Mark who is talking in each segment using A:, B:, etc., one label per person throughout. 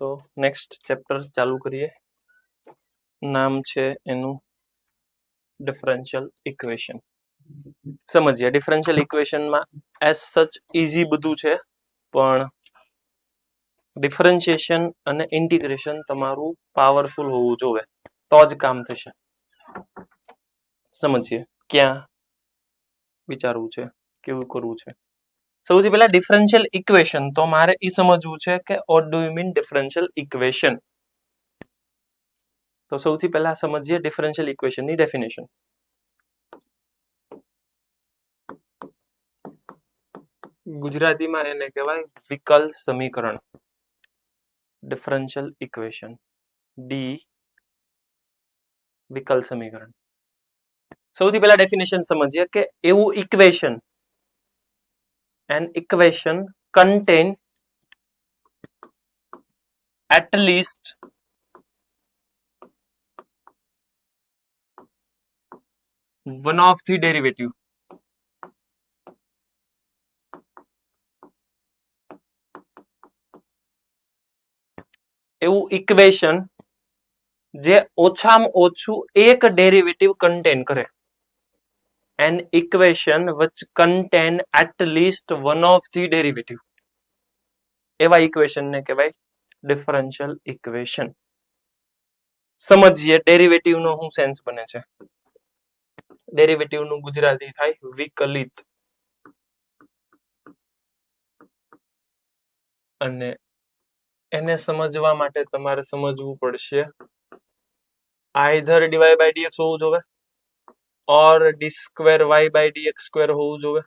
A: તો next chapter ચાલુ કરીએ. નામ છે એનું ડિફરન્શિયલ ઇક્વેશન. સમજીએ ડિફરન્શિયલ ઇક્વેશનમાં એઝ સચ ઇઝી બધું છે, પણ ડિફરન્શિએશન અને ઇન્ટિગ્રેશન તમારું પાવરફુલ હોવું જોઈએ, તો જ કામ થશે. સમજીએ ક્યાં વિચારવું છે, કેવું કરવું છે. સૌથી પહેલા ડિફરન્શિયલ ઇક્વેશન, તો મારે એ સમજવું છે કે what do you mean differential equation. તો સૌથી પહેલા સમજીએ ડિફરન્શિયલ ઇક્વેશનની ડેફિનેશન. ગુજરાતીમાં એને કહેવાય વિકલ સમીકરણ. ડિફરન્શિયલ ઇક્વેશન, ડી વિકલ સમીકરણ. સૌથી પહેલા ડેફિનેશન સમજીએ કે એવું equation, an equation contain at least one of the derivative. એવું ઇક્વેશન જે ઓછામાં ઓછું એક ડેરિવેટિવ કન્ટેન કરે. An equation which contain at least one of the derivative. એવા ઇક્વેશન ને કહેવાય ડિફરન્શિયલ ઇક્વેશન. સમજીએ ડેરિવેટિવ નો શું સેન્સ બને છે. ડેરિવેટિવ નું ગુજરાતી થાય વિકલિત. અને એને સમજવા માટે તમારે સમજવું પડશે આઈધર ડીવાય બાય ડીએક્સ હોવું જોઈએ, or d square y by dx square હોવું જોઈએ,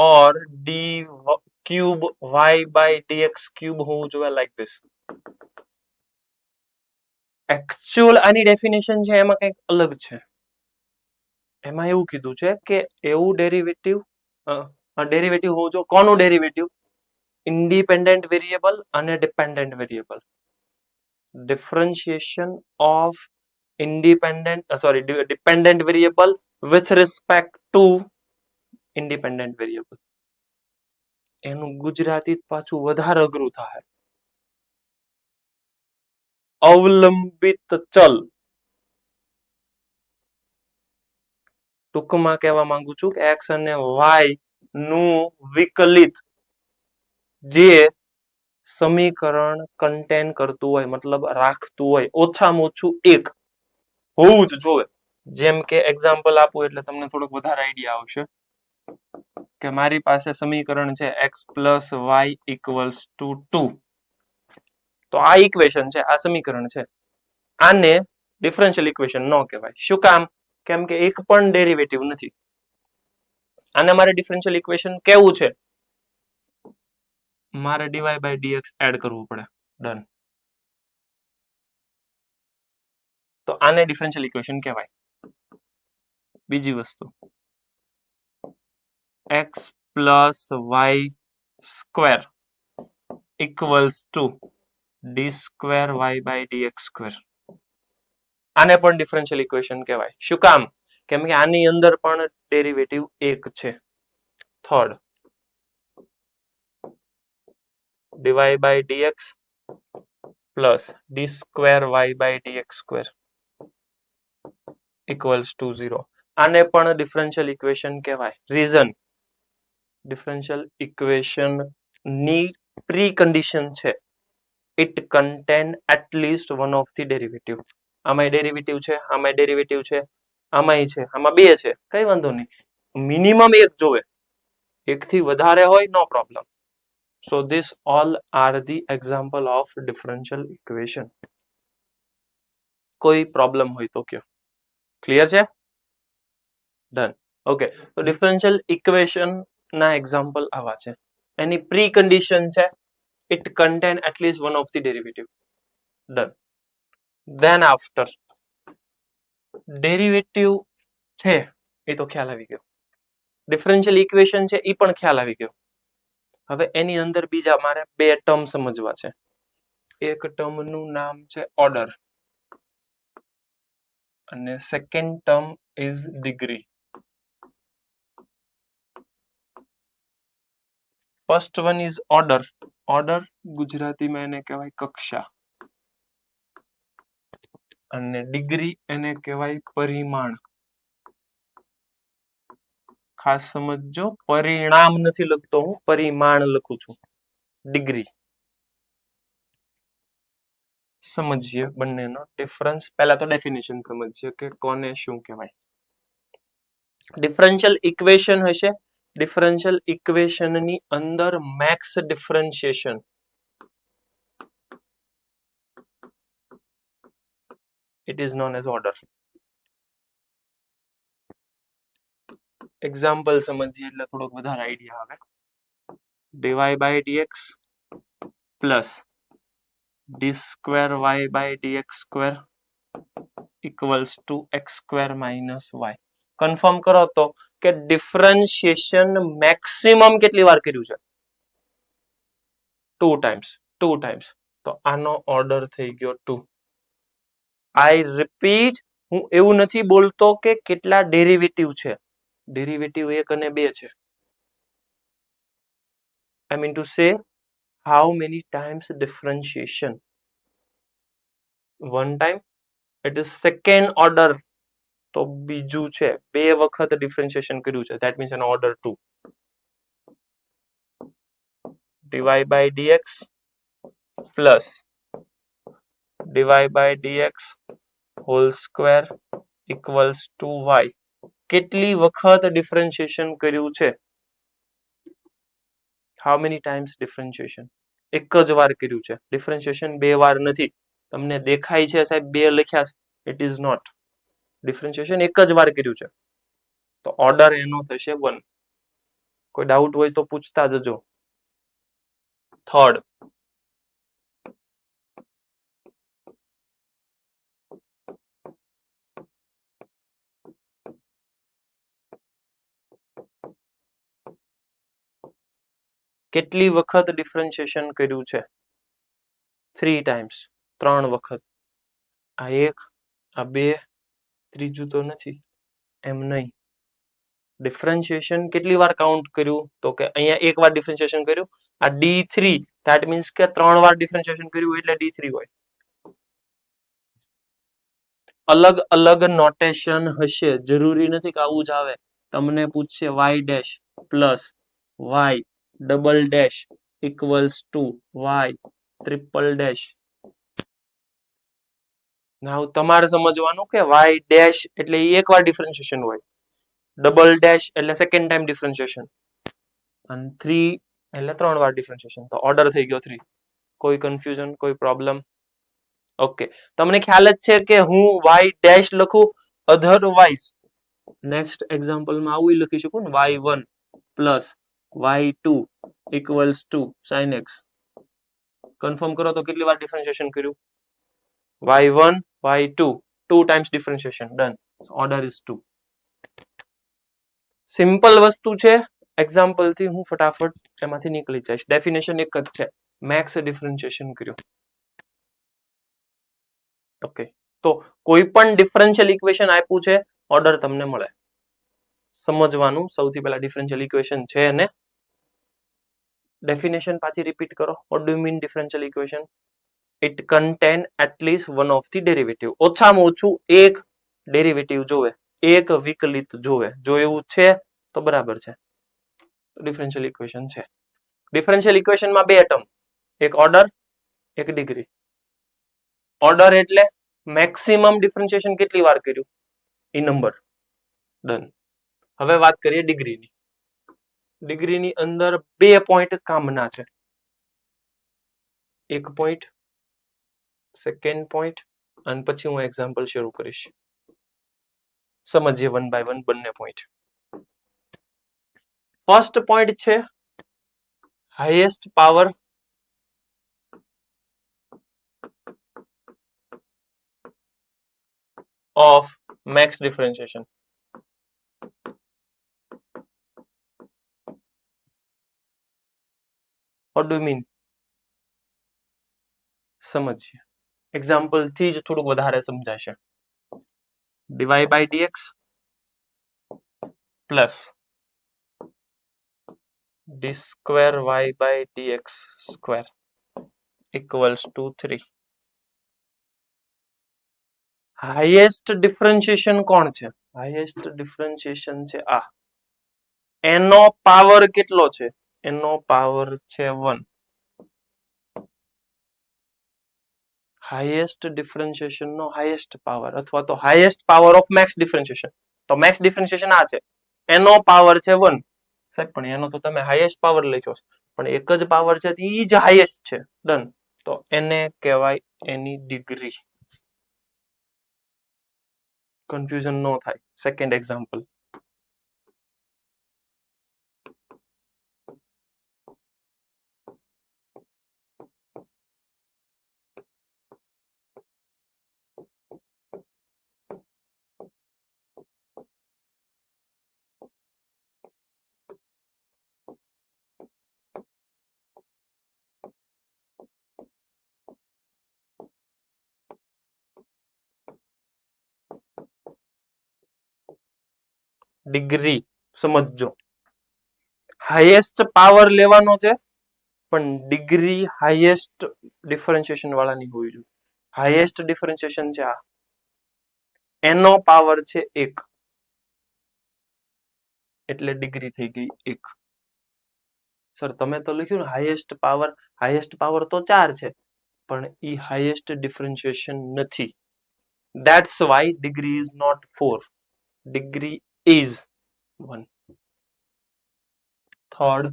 A: or d cube y by dx cube હોવું જોઈએ, લાઈક ધીસ. એકચ્યુઅલ આની ડેફિનેશન છે એમાં કંઈક અલગ છે. એમાં એવું કીધું છે કે એવું ડેરિવેટિવ હોવું જોઈએ. કોનું ડેરિવેટિવ? ઇન્ડિપેન્ડન્ટ વેરિયેબલ અને dependent variable. Differentiation of dependent variable with respect to independent variable. એનું ગુજરાતી પાછું વધારે અઘરું થાય. અવલંબિત ચલ. ટૂંકમાં કહેવા માંગુ છું કે x અને y નું વિકલિત જે સમીકરણ કન્ટેન કરતું હોય, મતલબ રાખતું હોય, ઓછામાં ઓછું એક હોવું જ જોઈએ. જેમ કે એક્ઝામ્પલ આપું એટલે તમને થોડોક વધારે આઈડિયા આવશે કે મારી પાસે સમીકરણ છે x plus y equals to 2. તો આ ઇક્વેશન છે, આ સમીકરણ છે. આને ડિફરન્શિયલ ઇક્વેશન ન કહેવાય. શું કામ? કેમ કે એક પણ ડેરિવેટિવ નથી. આને મારે ડિફરન્શિયલ ઇક્વેશન કેવું છે, મારે ડીવાય બાય ડીએક્સ એડ કરવું પડે. ડન. તો આને ડિફરન્શિયલ ઇક્વેશન કહેવાય. બીજી વસ્તુ x plus y square equals to d square y by dx square. આને પણ ડિફરન્શિયલ ઇક્વેશન કહેવાય. શું કામ? કેમ કે આની અંદર પણ ડેરિવેટિવ એક છે. Third dy by dx plus d square y by dx square equals to 0. આને પણ ડિફરન્શિયલ ઇક્વેશન કહેવાય. રીઝન, ડિફરન્શિયલ ઇક્વેશન ની પ્રી કન્ડિશન છે it contain at least one of the derivative. આમાં ડેરિવેટિવ છે, આમાં ડેરિવેટિવ છે, આમાંય છે, આમાં બે છે, કઈ વાંધો નહીં. મિનિમમ એક જોવે. એકથી વધારે હોય નો problem. So this all are the example of differential equation. કોઈ પ્રોબ્લેમ હોય તો કયો. ક્લિયર છે? ડન. ઓકે. તો ડિફરન્શિયલ ઇક્વેશન ના એક્ઝામ્પલ આવા છે. એની પ્રી કન્ડિશન છે it contain at least one of the derivative. Done. Then after derivative છે એ તો ખ્યાલ આવી ગયો. ડિફરન્શિયલ ઇક્વેશન છે એ પણ ખ્યાલ આવી ગયો. હવે એની અંદર બીજા મારે બે ટર્મ સમજવા છે. એક ટર્મ નું નામ છે ઓર્ડર અને second term is degree. First one is order. Order ગુજરાતીમાં એને કહેવાય કક્ષા, અને ડિગ્રી એને કહેવાય પરિમાણ. ખાસ સમજજો, પરિણામ નથી લખતો હું, પરિમાણ લખું છું. ડિગ્રી. સમજીએ બંનેનો ડિફરન્સ. પહેલા તો ડેફિનેશન સમજીએ કે કોને શું કહેવાય. ડિફરન્શિયલ ઇક્વેશન હશે, ડિફરન્શિયલ ઇક્વેશનની અંદર max differentiation, it is known as order. Example સમજીએ એટલે થોડોક વધારે આઈડિયા આવે. dy by dx plus d square y by dx square equals to x square minus y. Confirm કરો તો કે ડિફરન્શિએશન મેક્સિમમ કેટલી વાર કર્યું છે? 2 ટાઈમ્સ. તો આનો ઓર્ડર થઈ ગયો 2. આઈ રિપીટ, હું એવું નથી બોલતો કે કેટલા ડેરિવેટિવ છે. ડેરિવેટિવ 1 અને 2 છે. I mean to say how many times differentiation? 1 time. It is second order. તો બીજું છે, 2 વખત ડિફરન્શિએશન કર્યું છે. That means an order 2. dy by dx plus dy by dx whole square equals to y. કેટલી વખત ડિફરન્શિએશન કર્યું છે? How many times differentiation? એક જ વાર કર્યું છે. ડિફરન્શિએશન 2 વાર નથી. તમને દેખાય છે સાહેબ 2 લખ્યા છે, ઇટ ઇઝ નોટ. ડિફરન્શિએશન એક જ વાર કર્યું છે. તો ઓર્ડર એનો થશે 1. કોઈ ડાઉટ હોય તો પૂછતા જજો. થર્ડ, કેટલી વખત ડિફરન્શિએશન કર્યું છે? 3 times. 3 વખત. આ 1, આ 2, ત્રીજું તો નથી. એમ નહીં. ડિફરન્શિએશન કેટલી વાર કાઉન્ટ કર્યું? તો કે અહીંયા 1 વાર ડિફરન્શિએશન કર્યું. આ D3, that means કે 3 વાર ડિફરન્શિએશન કર્યું એટલે D3 હોય. અલગ અલગ નોટેશન હશે, જરૂરી નથી કે આવું જ આવે. તમને પૂછશે y dash plus y double dash equals to y triple dash. Now તમારે સમજવાનું કે y ડેશ એટલે એક વાર ડિફરન્શિએશન હોય, ડબલ ડેશ એટલે સેકન્ડ ટાઈમ ડિફરન્શિએશન, અને 3 એટલે 3 વાર ડિફરન્શિએશન. તો ઓર્ડર થઈ ગયો 3. કોઈ કન્ફ્યુઝન, કોઈ પ્રોબ્લેમ? ઓકે, તમને ખ્યાલ જ છે કે હું y ડેશ લખું, અધરવાઇઝ નેક્સ્ટ એક્ઝામ્પલમાં આવું લખી શકું ને, y1 plus y2 equals to sin x. Confirm કરો તો કેટલી વાર ડિફરન્શિએશન કર્યું? y1 y2 2 times differentiation. done. order is 2. Simple વસ્તુ છે. એક્ઝામ્પલ થી હું ફટાફટ એમાંથી નીકળી જઈશ. ડેફિનેશન એક જ છે, મેક્સ ડિફરન્શિએશન કર્યું. ઓકે, તો કોઈ પણ ડિફરન્શિયલ ઇક્વેશન આપ્યું છે, ઓર્ડર તમને મળે. સમજવાનું સૌથી પહેલા ડિફરન્શિયલ ઇક્વેશન છે ને ડેફિનેશન પાછી રિપીટ કરો. What do you mean differential equation? It contain at least one of the derivative. ઓછામાં ઓછું એક ડેરિવેટિવ જોવે, એક વિકલિત જોવે. જો એવું છે તો બરાબર છે, ડિફરન્શિયલ ઇક્વેશન છે. ડિફરન્શિયલ ઇક્વેશનમાં 2 ટર્મ, એક ઓર્ડર, એક ડિગ્રી. ઓર્ડર એટલે મેક્સિમમ ડિફરન્શિએશન કેટલી વાર કર્યું એ નંબર. ડન. હવે વાત કરીએ ડિગ્રીની. ડિગ્રીની અંદર 2 પોઈન્ટ કામના છે. એક પોઈન્ટ, સેકન્ડ પોઈન્ટ, અને પછી હું એક્ઝામ્પલ શરૂ કરીશ. સમજીએ 1 by 1 બંને પોઈન્ટ. ફર્સ્ટ પોઈન્ટ છે highest power of max differentiation. What do you mean? સમજીએ. એક્ઝામ્પલ થી જ થોડુંક વધારે સમજાશે. dy by dx plus d square y by dx square equals to 3. Highest differentiation કોણ છે? હાઈએસ્ટ ડિફરન્શિએશન છે આ. એનો પાવર કેટલો છે? એનો પાવર છે 1. હાઈએસ્ટ ડિફરન્શિએશન નો હાઈએસ્ટ પાવર અથવા તો highest power of max differentiation. તો મેક્સ ડિફરન્શિએશન આ છે. એનો પાવર છે 1. સાહેબ પણ એનો તો તમે હાઈએસ્ટ પાવર લખ્યો છે. પણ એક જ પાવર છે એ જ હાઈએસ્ટ છે. ડન. તો એને કહેવાય એની ડિગ્રી. કન્ફ્યુઝન ન થાય. Second example. ડિગ્રી સમજો. હાઈએસ્ટ પાવર લેવાનો છે પણ ડિગ્રી હાઈએસ્ટ ડિફરન્શિએશન વાળાની હોવી જોઈએ. હાઈએસ્ટ ડિફરન્શિએશન છે આ. એનો પાવર છે 1 એટલે ડિગ્રી થઈ ગઈ 1. સર તમે તો લખ્યું ને હાઈએસ્ટ પાવર તો 4 છે પણ ઈ હાઈએસ્ટ ડિફરન્શિએશન નથી. That's why degree is not 4. Degree is 1. Third,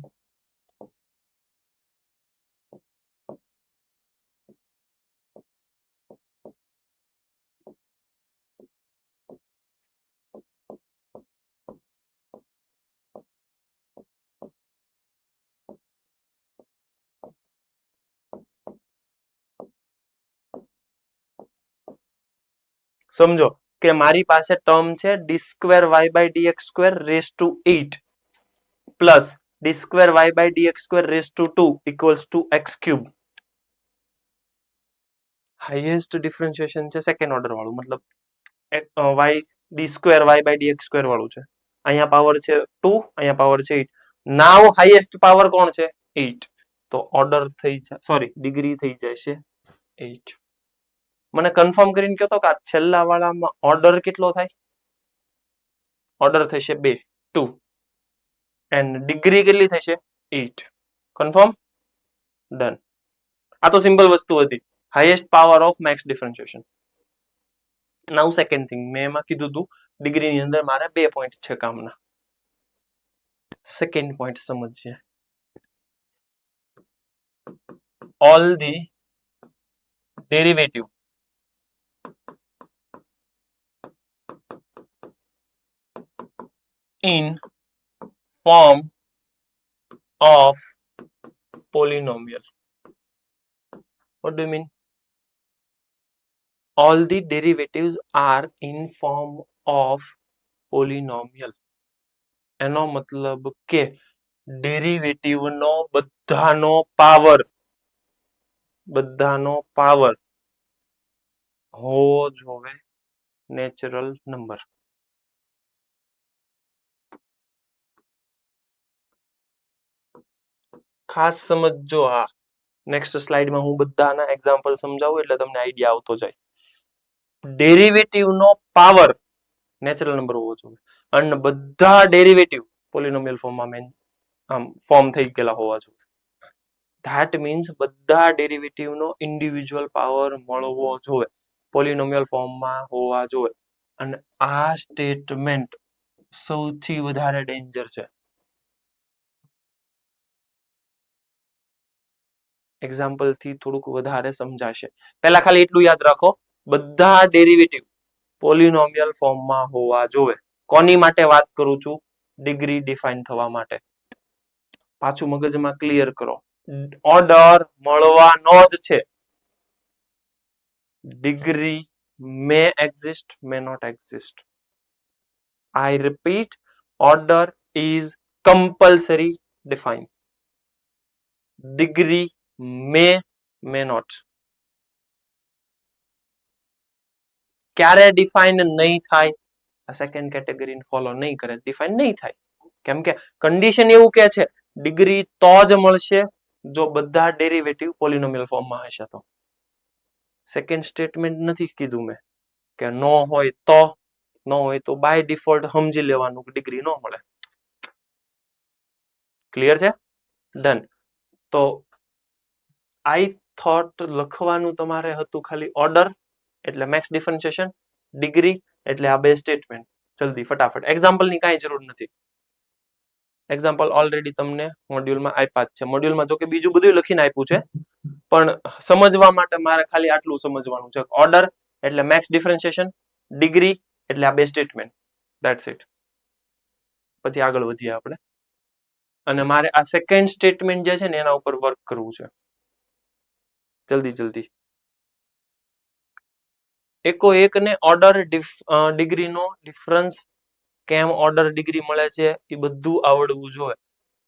A: સમજો કે મારી પાસે ટર્મ છે d square y by dx square raised to 8 plus d square y by dx square raised to 2 equals to x cube. Highest differentiation છે second order વાળું, મતલબ y d square y by dx square વાળું છે. અહીંયા power છે 2, અહીંયા power છે 8. નાવ highest power કોણ છે? 8. તો ઓર્ડર થઈ જાય, સોરી ડિગ્રી થઈ જશે 8. મને કન્ફર્મ કરીને કહો તો કે આ છેલ્લા વાળામાં ઓર્ડર કેટલો થાય? ઓર્ડર થશે 2, 2. એન્ડ ડિગ્રી કેટલી થશે? 8. કન્ફર્મ? ડન. આ તો સિમ્પલ વસ્તુ હતી. Highest power of max differentiation. Now second thing, મેં એમાં કીધું હતું ડિગ્રીની અંદર મારે 2 પોઈન્ટ છે કામના. સેકન્ડ પોઈન્ટ સમજીએ. All the derivative in form of polynomial. What do you mean? All the derivatives are in form of polynomial. એનો મતલબ કે ડેરિવેટિવ નો બધાનો પાવર હોવો જોઈએ નેચરલ નંબર. ખાસ સમજો. આ નેક્સ્ટ સ્લાઇડમાં હું બધાના એક્ઝામ્પલ સમજાવું એટલે તમને આઈડિયા આવતો જાય. ડેરિવેટિવ નો પાવર નેચરલ નંબર હોવો જોઈએ અને બધા ડેરિવેટિવ પોલિનોમિયલ ફોર્મમાં ફોર્મ થઈ ગયેલા હોવા જોઈએ. ધેટ મીન્સ બધા ડેરિવેટિવ નો ઇન્ડિવિજ્યુઅલ પાવર મળવો જોઈએ, પોલિનોમિયલ ફોર્મમાં હોવા જોઈએ. અને આ સ્ટેટમેન્ટ સૌથી વધારે ડેન્જર છે. એક્ઝામ્પલ થી થોડુંક વધારે સમજાશે. પહેલા ખાલી એટલું યાદ રાખો, બધા ડેરિવેટિવ પોલિનોમિયલ ફોર્મમાં હોવા જોઈએ. કોની માટે વાત કરું છું? ડિગ્રી ડિફાઇન થવા માટે. પાછું મગજમાં ક્લિયર કરો. ઓર્ડર મળવાનો જ છે. Degree may exist, may not exist. I repeat, order is compulsory define. Degree may not. ક્યારે ડિફાઇન નહીં થાય? આ સેકન્ડ કેટેગરી ફોલો નહીં કરે, ડિફાઇન નહીં થાય. કેમ કે કન્ડિશન એવું કે છે ડિગ્રી તો જ મળશે જો બધા ડેરિવેટિવ પોલિનોમિયલ ફોર્મમાં હશે તો. સેકન્ડ સ્ટેટમેન્ટ નથી કીધું મેં કે નો હોય તો, નો હોય તો બાય ડિફોલ્ટ સમજી લેવાનું ડિગ્રી નો મળે. ક્લિયર છે? ડન. તો આઈ થોટ લખવાનું તમારે હતું ખાલી ઓર્ડર એટલે મેક્સ ડિફરન્શિએશન, ડિગ્રી એટલે આ બે સ્ટેટમેન્ટ. જલ્દી ફટાફટ. એક્ઝામ્પલની કાંઈ જરૂર નથી. એક્ઝામ્પલ ઓલરેડી તમને મોડ્યુલમાં આપ્યા જ છે. મોડ્યુલમાં જો કે બીજું બધું લખીને આપ્યું છે, પણ સમજવા માટે મારે ખાલી આટલું સમજવાનું છે. ઓર્ડર એટલે મેક્સ ડિફરન્શિએશન, ડિગ્રી એટલે આ બે સ્ટેટમેન્ટ. That's it. પછી આગળ વધીએ આપણે. અને મારે આ સેકન્ડ સ્ટેટમેન્ટ જે છે ને એના ઉપર વર્ક કરવું છે. જલ્દી જલ્દી. એકો એકને ઓર્ડર ડિગ્રીનો ડિફરન્સ કેમ ઓર્ડર ડિગ્રી મળે છે એ બધું આવડવું જોઈએ.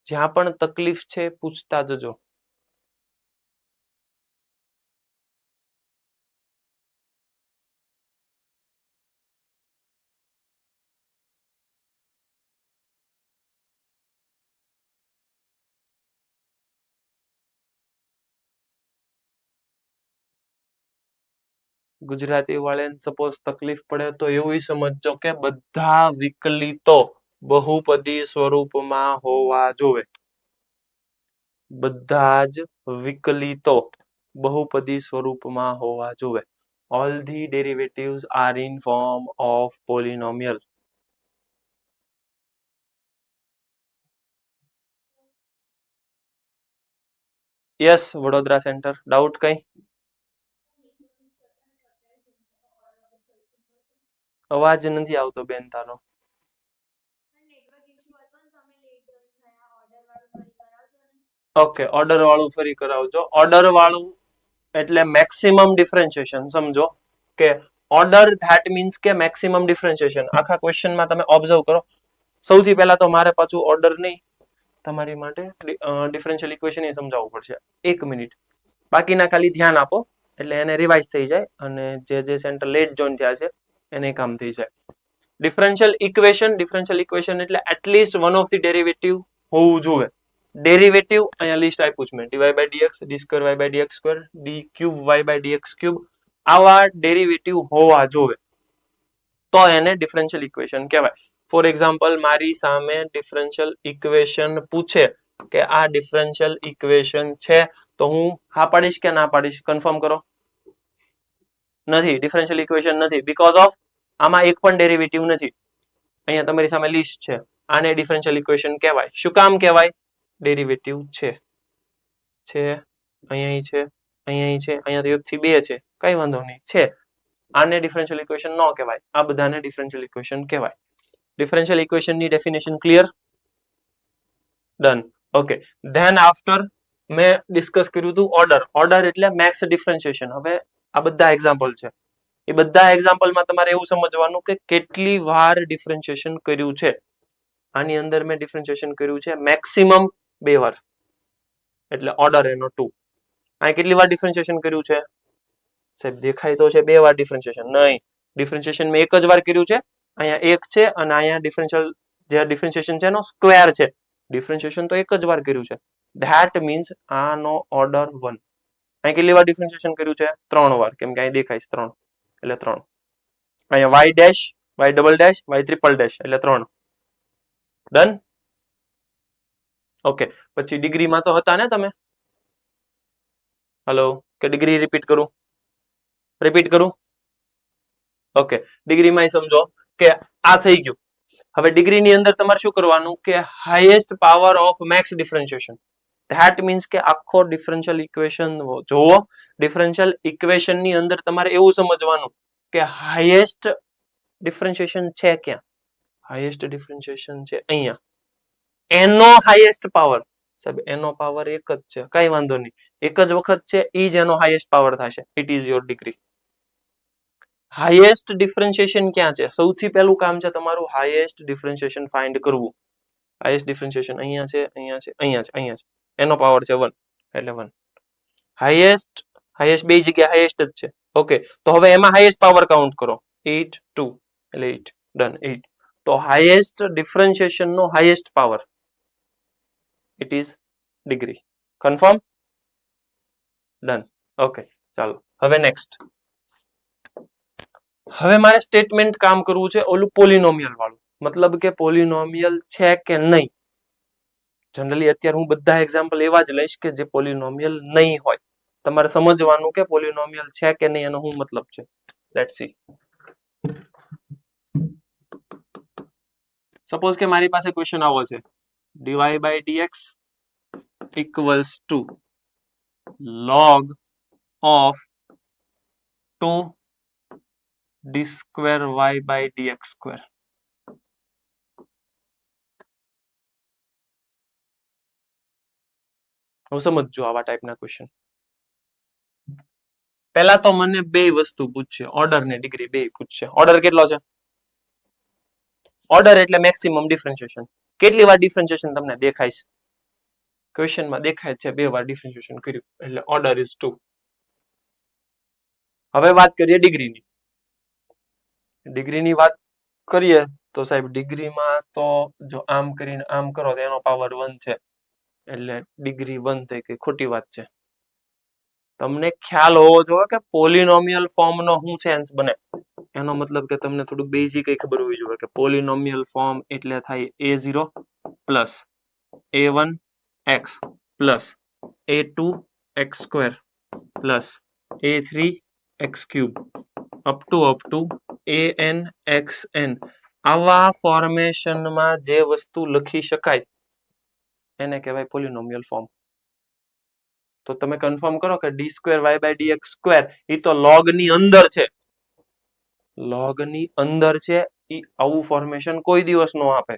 A: જ્યાં પણ તકલીફ છે પૂછતા જજો. ગુજરાતી વાળાને સપોઝ તકલીફ પડે તો એવું સમજજો કે બધા વિકલિતો બહુપદી સ્વરૂપમાં હોવા જોવે. બધા જ વિકલિતો બહુપદી સ્વરૂપમાં હોવા જોવે. All the derivatives are in form of polynomial. Yes Vadodara centre. Doubt કઈ? અવાજ નથી આવતો બેન તારો. ઓકે, ઓર્ડર વાળું ફરી કરાવજો. ઓર્ડર વાળું એટલે મેક્સિમમ ડિફરન્શિએશન. સમજો કે ઓર્ડર ધેટ મીન્સ કે મેક્સિમમ ડિફરન્શિએશન. આખા ક્વેશ્ચનમાં તમે ઓબ્ઝર્વ કરો. સૌથી પહેલા તો મારે પાછું ઓર્ડર નહીં, તમારી માટે ડિફરન્શિયલ ઇક્વેશન સમજાવવું પડશે. 1 મિનિટ. બાકીના ખાલી ધ્યાન આપો એટલે એને રિવાઇઝ થઈ જાય અને જે સેન્ટર લેટ જોઈન થયા છે એને કામ થઈ જાય. ડિફરન્શિયલ ઇક્વેશન એટલે at least one of the derivative હોવું જોઈએ. ડેરિવેટિવ અહીંયા લિસ્ટ આપ્યું છે મેં. dy by dx, d square y by dx square, d cube y by dx cube. આવા ડેરિવેટિવ હોવા જોઈએ તો એને ડિફરન્શિયલ ઇક્વેશન કહેવાય. ફોર એક્ઝામ્પલ, મારી સામે ડિફરન્શિયલ ઇક્વેશન પૂછે કે આ ડિફરન્શિયલ ઇક્વેશન છે તો હું હા પાડીશ કે ના પાડીશ? કન્ફર્મ કરો. નથી, ડિફરન્શિયલ ઇક્વેશન નથી. બીકોઝ ઓફ આમાં એક પણ ડેરિવેટિવ નથી. અહીંયા તમારી સામે લિસ્ટ છે. આને ડિફરન્શિયલ ઇક્વેશન કહેવાય. શું કામ કહેવાય? ડેરિવેટિવ છે. અહીંયા છે, અહીંયા તો 1 થી 2 છે. કઈ વાંધો નહીં, છે. આને ડિફરન્શિયલ ઇક્વેશન ન કહેવાય. આ બધાને ડિફરન્શિયલ ઇક્વેશન કહેવાય. ડિફરન્શિયલ ઇક્વેશનની definition clear? Done. Okay. Then after મેં ડિસ્કસ કર્યું હતું ઓર્ડર. ઓર્ડર એટલે મેક્સ ડિફરન્શિએશન. હવે આ બધા એક્ઝામ્પલ છે. એ બધા એક્ઝામ્પલમાં તમારે એવું સમજવાનું કે કેટલી વાર ડિફરન્શિએશન કર્યું છે. આની અંદર મેં ડિફરન્શિએશન કર્યું છે મેક્સિમમ 2 વાર. એટલે ઓર્ડર એનો 2. અહીં કેટલી વાર ડિફરન્શિએશન કર્યું છે? સાહેબ દેખાય તો છે 2 વાર ડિફરન્શિએશન. નહીં, ડિફરન્શિએશન મેં એક જ વાર કર્યું છે. અહીંયા 1 છે અને અહીંયા ડિફરન્શિએશન છે એનો સ્ક્વેર છે. ડિફરન્શિએશન તો એક જ વાર કર્યું છે. ધેટ મીન્સ આનો ઓર્ડર 1. અહીં કેટલી વાર ડિફરન્શિએશન કર્યું છે? 3 વાર. કેમ કે અહીં દેખાય છે 3 એટલે 3. અહીંયા y dash, y double dash, y triple dash એટલે 3. ડન. ઓકે. પછી ડિગ્રીમાં તો હતા ને તમે? હલો, કે ડિગ્રી રિપીટ કરું? ઓકે. ડિગ્રીમાં સમજો કે આ થઈ ગયું. હવે ડિગ્રીની અંદર તમારે શું કરવાનું કે highest power of max differentiation. That means કે આખો ડિફરન્શિયલ ઇક્વેશન જોવો. ડિફરન્શિયલ ઇક્વેશન ની અંદર તમારે એવું સમજવાનું કે હાઈએસ્ટ ડિફરન્શિએશન છે ક્યાં? હાઈએસ્ટ ડિફરન્શિએશન છે અહીંયા. એનો હાઈએસ્ટ પાવર, સાહેબ એનો પાવર એક જ છે. કઈ વાંધો નહીં, એક જ વખત છે ઈ જ એનો હાઈએસ્ટ પાવર થશે. It is your degree. Highest differentiation ક્યાં છે? સૌથી પહેલું કામ છે તમારું હાઈએસ્ટ ડિફરન્શિએશન ફાઇન્ડ કરવું. હાઈએસ્ટ ડિફરન્શિએશન અહીંયા છે, અહીંયા છે, અહીંયા છે. એનો પાવર છે 1 એટલે 1. હાઈએસ્ટ બે જગ્યા હાઈએસ્ટ જ છે. ઓકે. તો હવે એમાં હાઈએસ્ટ પાવર કાઉન્ટ કરો. 8 2 એટલે 8. ડન. 8. તો હાઈએસ્ટ ડિફરન્શિએશન નો highest power it is degree. Confirm? Done. Okay, ચાલો હવે નેક્સ્ટ. હવે મારે સ્ટેટમેન્ટ કામ કરવું છે ઓલું પોલિનોમિયલ વાળું, મતલબ કે પોલિનોમિયલ છે કે નહીં. જનરલી અત્યારે હું બધા એક્ઝામ્પલ એવા જ લઈશ કે જે પોલિનોમિયલ નહીં હોય. તમારે સમજવાનું કે પોલિનોમિયલ છે કે નહીં એનો શું મતલબ છે. Let's see. સપોઝ કે મારી પાસે ક્વેશ્ચન આવો છે, dy by dx equals to log of 2 d square y by dx square. હું સમજજો આવા ટાઈપના ક્વેશ્ચન. પહેલા તો મને બે વસ્તુ પૂછશે, ઓર્ડર ને ડિગ્રી બે પૂછશે. ઓર્ડર કેટલો છે? ઓર્ડર એટલે મેક્સિમમ ડિફરન્શિએશન. કેટલી વાર ડિફરન્શિએશન તમને દેખાય છે? ક્વેશ્ચનમાં દેખાય છે 2 વાર ડિફરન્શિએશન કર્યું એટલે ઓર્ડર ઇઝ 2. હવે વાત કરીએ ડિગ્રીની. ડિગ્રીની વાત કરીએ તો સાહેબ ડિગ્રીમાં તો જો આમ કરીને આમ કરો તો એનો પાવર 1 છે એટલે ડિગ્રી 1 થઈ ગઈ. ખોટી વાત છે. તમને ખ્યાલ હોવો જોઈએ કે પોલિનોમિયલ ફોર્મનો શું સેન્સ બને. એનો મતલબ કે તમને થોડું બેઝિક ખબર હોવી જોઈએ કે પોલિનોમિયલ ફોર્મ એટલે થાય a0 plus a1 x plus a2 x square plus a3 x cube up to an xn. આવા ફોર્મેશનમાં જે વસ્તુ લખી શકાય એને કહેવાય પોલિનોમિયલ ફોર્મ. તો તમે કન્ફર્મ કરો કે d square y by dx square એ તો લોગ ની અંદર છે. લોગ ની અંદર છે એ આવું ફોર્મેશન કોઈ દિવસ નો આપે.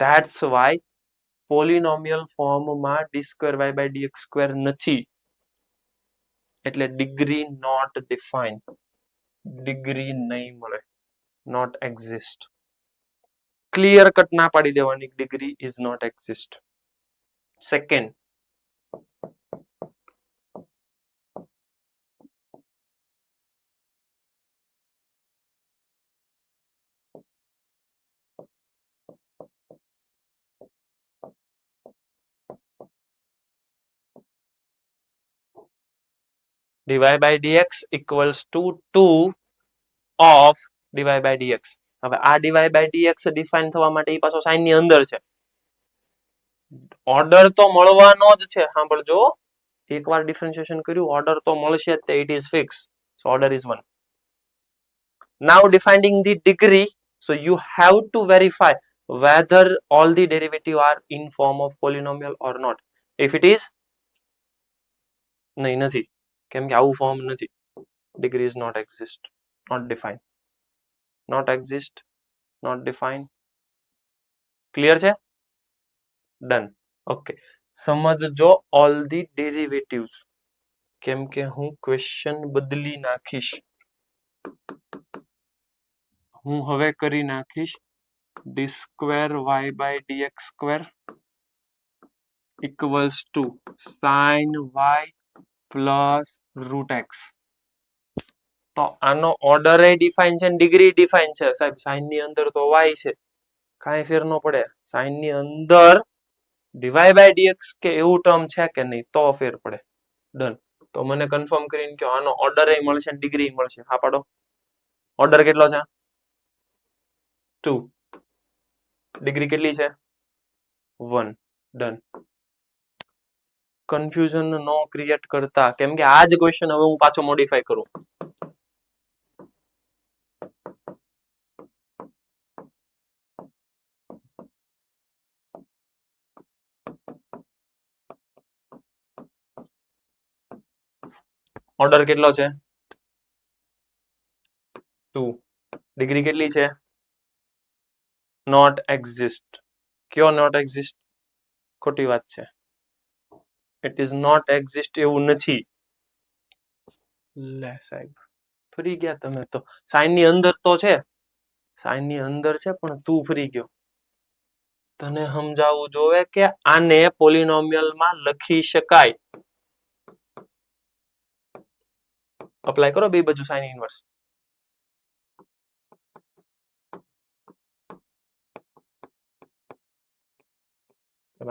A: ધેટ્સ વાય પોલિનોમિયલ ફોર્મમાં d square y by dx square નથી. એટલે ડિગ્રી નોટ ડિફાઇન. ડિગ્રી નહીં મળે. Not exist. ક્લિયર કટ ના પાડી દેવાની, degree is not exist. Second, dy by dx equals to 2 of dy by dx. હવે આ dy by dx ડિફાઇન થવા માટે એ પાછો સાઇન ની અંદર છે. ઓર્ડર તો મળવાનો જ છે. સાંભળજો, એકવાર ડિફરન્શિએશન કર્યું ઓર્ડર તો મળશે જ. It is fix. So order is 1. Now defining the degree, so you have to verify whether all the derivative are in form of polynomial or not. If it is, નહીં નથી, કેમ કે આવું form નથી. Degree is not exist, not defined, not exist, not defined. Clear છે? Done. Okay. સમજજો all the derivatives. કેમ કે હું ક્વેશ્ચન બદલી નાખીશ. હું હવે કરી નાખીશ d square y by dx square equals to sin y plus root x. તો આનો ઓર્ડર એ ડિફાઇન છે ને ડિગ્રી ડિફાઇન છે. સાહેબ સાઇન ની અંદર તો y છે, કાંઈ ફેર ન પડે. સાઇન ની અંદર dy by dx કે એવું ટર્મ છે કે નહીં તો ફેર પડે. ડન. તો મને કન્ફર્મ કરીને કે આનો ઓર્ડર એ મળશે ને ડિગ્રી મળશે. હા પાડો. ઓર્ડર કેટલો છે? 2. ડિગ્રી કેટલી છે? 1. ડન. કન્ફ્યુઝન નો ક્રિએટ કરતા, કેમ કે આ જ ક્વેશ્ચન હવે હું પાછો મોડિફાઈ કરું. ઓર્ડર કેટલો છે? 2. ડિગ્રી કેટલી છે? Not exist. કયો નોટ એક્ઝિસ્ટ? ખોટી વાત છે. ઇટ ઇઝ નોટ એક્ઝિસ્ટ એવું નથી. લે સાહેબ ફરી ગયા તમે તો. સાઇન ની અંદર તો છે, સાઇન ની અંદર છે પણ તું ફરી ગયો. તને સમજાવવું જોવે કે આને પોલિનોમિયલ માં લખી શકાય. અપ્લાય કરો બે બાજુ સાઇન ઇનવર્સ.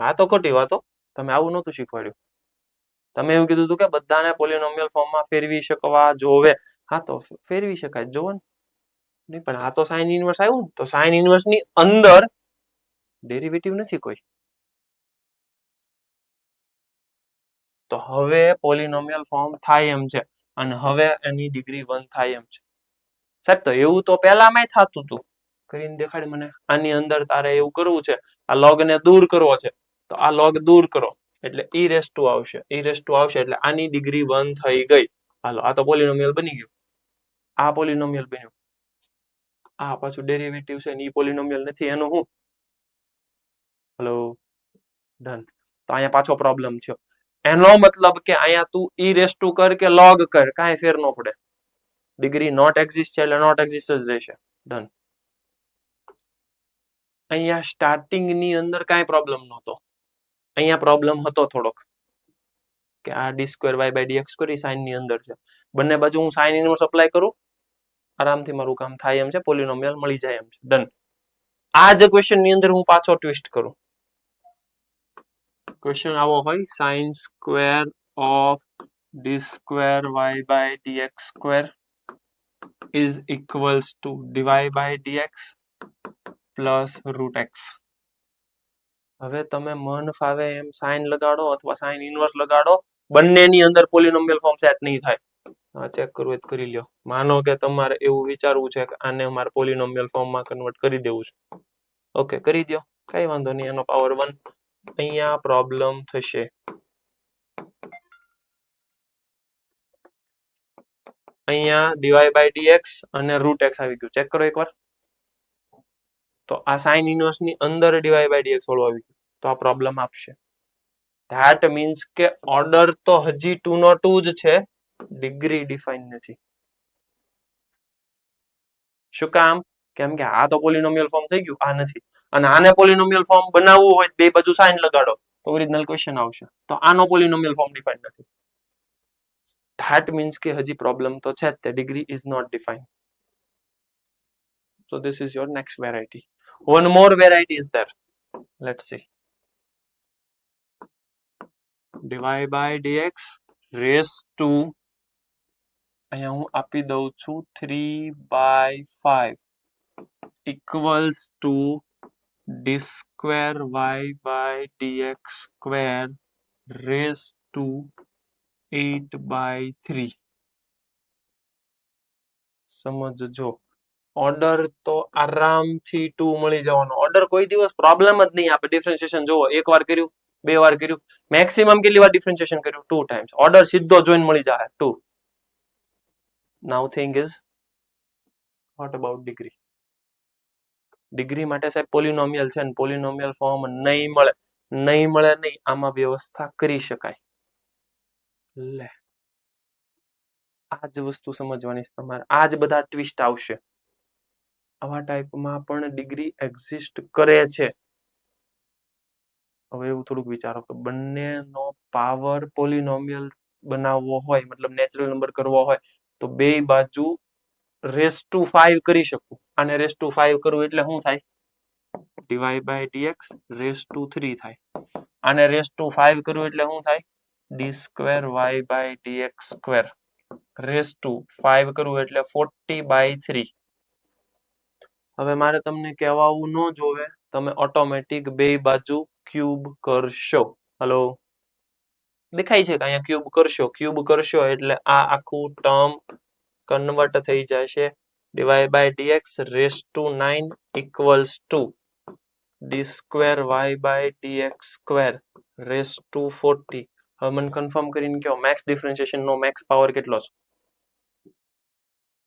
A: આ તો ખોટી વાતો, તમે આવું નહોતું શીખવાડ્યું. તમે એવું કીધું હતું કે બધાને પોલિનોમિયલ ફોર્મમાં ફેરવી શકવા જોવે. હા તો ફેરવી શકાય, જોવો ને. નહીં પણ આ તો સાઇન ઇનવર્સ આવ્યું ને, તો સાઇન ઇનવર્સ ની અંદર ડેરિવેટિવ નથી કોઈ. તો હવે પોલિનોમિયલ ફોર્મ થાય એમ છે, અને હવે એની ડિગ્રી 1 થાય એમ છે. સાહેબ તો એવું તો પહેલામાંય થતું હતું. કરીને દેખાડી મને. આની અંદર તારે એવું કરવું છે, આ log ને દૂર કરવો છે, તો આ log દૂર કરો એટલે e રેસ ટુ આવશે. e રેસ ટુ આવશે એટલે આની ડિગ્રી 1 થઈ ગઈ. હાલો આ તો પોલિનોમિયલ બની ગયું. આ પોલિનોમિયલ બન્યું. આ પાછું ડેરિવેટિવ છે ને ઈ પોલિનોમિયલ નથી, એનું શું? Hello, done. તો અહીંયા પાછો પ્રોબ્લેમ થયો. એનો મતલબ કે અહીંયા તું e રેસ ટુ કર કે log કર, કાંઈ ફેર ન પડે. ડિગ્રી નોટ એક્ઝિસ્ટ છે એટલે નોટ એક્ઝિસ્ટ જ રહેશે. ડન. અહીંયા સ્ટાર્ટિંગ ની અંદર કાંઈ પ્રોબ્લેમ નહોતો. અહીંયા પ્રોબ્લેમ હતો થોડોક, કે આ d square y by dx કરી સાઇન ની અંદર છે. બંને બાજુ હું સાઇન ઇનવર્સ અપ્લાય કરું, આરામથી મારું કામ થાય એમ છે, પોલિનોમિયલ મળી જાય એમ છે. ડન. આ જ ક્વેશ્ચન ની અંદર હું પાછો ટ્વિસ્ટ કરું. ક્વેશ્ચન આવો હોય, sine square of d square y by dx square is equals to dy by dx plus root x. હવે તમે મન ફાવે એમ સાઇન લગાડો અથવા સાઇન ઇનવર્સ લગાડો, બંનેની અંદર પોલિનોમિયલ ફોર્મ સેટ નહીં થાય. ચેક કરવું હોય તો કરી લ્યો. માનો કે તમારે એવું વિચારવું છે કે આને મારે પોલિનોમિયલ ફોર્મમાં કન્વર્ટ કરી દેવું છે. ઓકે, કરી દો, કઈ વાંધો નહીં. એનો પાવર 1. અહીંયા પ્રોબ્લેમ થશે. અહીંયા ડીવાય બાય ડીએક્સ અને રૂટ એક્સ આવી ગયું. ચેક કરો એકવાર. તો આ સાઇન ઇનવર્સ ની અંદર ડીવાય બાય ડીએક્સ વાળું આવી ગયું, તો આ પ્રોબ્લેમ આપશે. ધેટ મીન્સ કે ઓર્ડર તો હજી 2 નો 2 જ છે, ડિગ્રી ડિફાઇન નથી. શું કામ? કેમ કે આ તો પોલિનોમિયલ ફોર્મ થઈ ગયું, આ નથી. અને આને પોલિનોમિયલ ફોર્મ બનાવવું હોય બે બાજુ સાઇન લગાડો તો ઓરિજિનલ ક્વેશ્ચન આવશે. તો આનો પોલિનોમિયલ ફોર્મ ડિફાઇન નથી. ધેટ મીન્સ કે હજી પ્રોબ્લેમ તો છે જ, તે degree is not define. So this is your next variety. One more variety is there. Let's see. dy by dx raised to, અહીંયા હું આપી દઉં છું 3/5 equals to d square y by dx square raised to 8/3. સમજજો, order તો આરામથી 2 મળી જવાનો. ઓર્ડર કોઈ દિવસ પ્રોબ્લેમ જ નહીં આપે. ડિફરન્શિએશન જોવો, એક વાર કર્યું, બે વાર કર્યું, મેક્સિમમ કેટલી વાર ડિફરન્શિએશન કર્યું? 2 ટાઈમ્સ. ઓર્ડર સીધો જોઈન મળી જાય 2. Now thing is what about degree? Degree માટે સાહેબ પોલિનોમિયલ છે ને, પોલિનોમિયલ ફોર્મ નહીં મળે. નહીં મળે નહીં, આમાં વ્યવસ્થા કરી શકાય. લે, આ જ વસ્તુ સમજવાની તમારે. આ જ બધા ટ્વિસ્ટ આવશે. આવા ટાઈપમાં પણ ડિગ્રી એક્ઝિસ્ટ કરે છે. હવે એવું થોડુંક વિચારો કે બંનેનો પાવર પોલિનોમિયલ બનાવવો હોય, મતલબ નેચરલ નંબર કરવો હોય, તો બે બાજુ રેસ ટુ 5 કરી શકું. આને રેસ ટુ 5 કરવું એટલે શું થાય? dy by dx raise to 3 થાય. આને રેસ ટુ 5 કરવું એટલે શું થાય? d square y by dx square raise to 5 કરવું એટલે 40/3. હવે મારે તમને કહેવાવું ન જોવે, તમે ઓટોમેટિક બે બાજુ ક્યુબ કરશો. હલો, દેખાય છે કે અહીંયા ક્યુબ કરશો. ક્યુબ કરશો એટલે આ આખું ટર્મ કન્વર્ટ થઈ જશે. dy by dx raise to 9 equals to d square y by dx square raise to 40. હવે મને કન્ફર્મ કરીને કહો, મેક્સ ડિફરન્શિએશન નો મેક્સ પાવર કેટલો છે?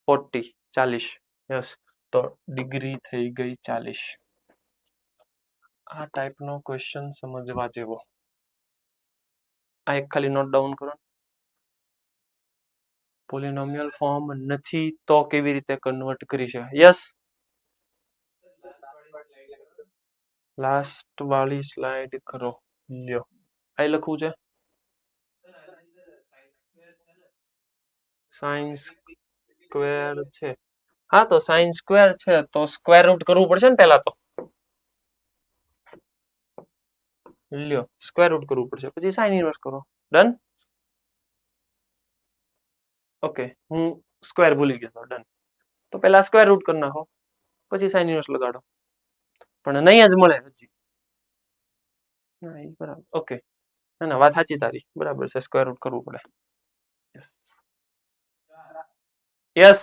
A: 40. યસ, તો ડિગ્રી થઈ ગઈ 40. આ ટાઈપનો ક્વેશ્ચન સમજવા જેવો. આ એક ખાલી નોટ ડાઉન કરો. પોલિનોમિયલ ફોર્મ નથી તો કેવી રીતે કન્વર્ટ કરી શકાય? યસ, લાસ્ટ વાળી સ્લાઇડ કરો. લ્યો, આ લખવું છે સાઇન સ્ક્વેર છે. હા, તો સાઇન સ્ક્વેર છે તો સ્ક્વેર રૂટ કરવું પડશે ને પહેલા તો. લ્યો સ્ક્વેર રૂટ કરવું પડશે, પછી સાઇન ઇન્વર્સ કરો. ડન. ઓકે, હું સ્ક્વેર ભૂલી ગયો. ડન. તો પેલા સ્ક્વેર રૂટ કરી નાખો, પછી સાઇન ઇન્વર્સ લગાડો. પણ નહીં જ મળે હજી. બરાબર. ઓકે, ના વાત સાચી તારી, બરાબર છે, સ્ક્વેર રૂટ કરવું પડે. Yes yes.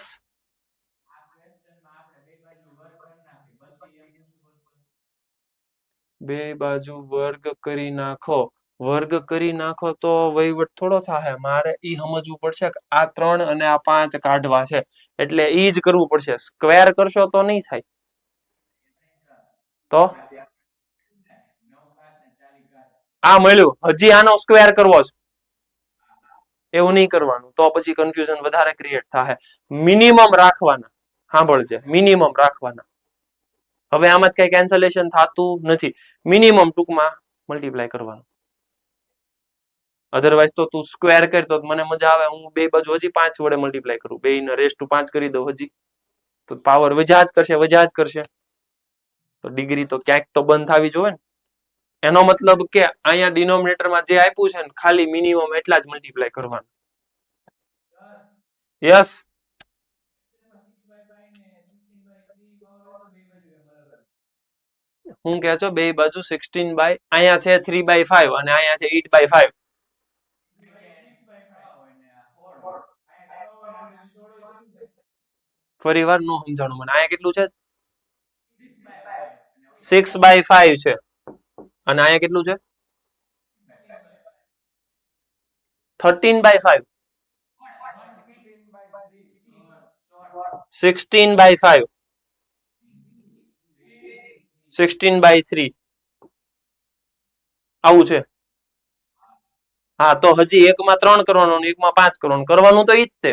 A: બે બાજુ વર્ગ કરી નાખો. વર્ગ કરી નાખો તો વહીવટ થોડો થાય. મારે ઈ સમજવું પડશે કે આ 3 અને આ 5 કાઢવા છે, એટલે ઈ જ કરવું પડશે. સ્ક્વેર કરશો તો નહીં થાય. તો આ મળ્યું, હજી આનો સ્ક્વેર કરવો છે. એવું નહીં કરવાનું, તો પછી કન્ફ્યુઝન વધારે ક્રિએટ થાય. મિનિમમ રાખવાના. સાંભળજે, મિનિમમ રાખવાના. હવે આમાં કઈ કેન્સલેશન થતું નથી. મિનિમમ ટૂંકમાં મલ્ટીપ્લાય કરવાનું. અધરવાઇઝ તો તું સ્ક્વેર કરતો મને મજા આવે, હું બે બાજુ હજી 5 વડે મલ્ટીપ્લાય કરું, બે ને રેસ ટુ 5 કરી દઉં હજી, તો પાવર વજા જ કરશે. તો ડિગ્રી તો ક્યાંક તો બંધ થવી જોઈએ ને. એનો મતલબ કે અહીંયા ડિનોમિનેટરમાં જે આપ્યું છે ને, ખાલી મિનિમમ એટલા જ મલ્ટીપ્લાય કરવાનું. યસ. હું કહે છો બે બાજુ 16/, અહીંયા છે 3/5 અને અહીંયા છે 8/5. ફરી વાર નો સમજાણું મને. અહીંયા કેટલું છે? 6/5 છે અને અહીંયા કેટલું છે? 13/5. 16/5. 16/3. આવું છે. હા, તો હજી એકમાં 3 કરવાનું અને એકમાં 5 કરવાનું. કરવાનું તો ઈ જ તે.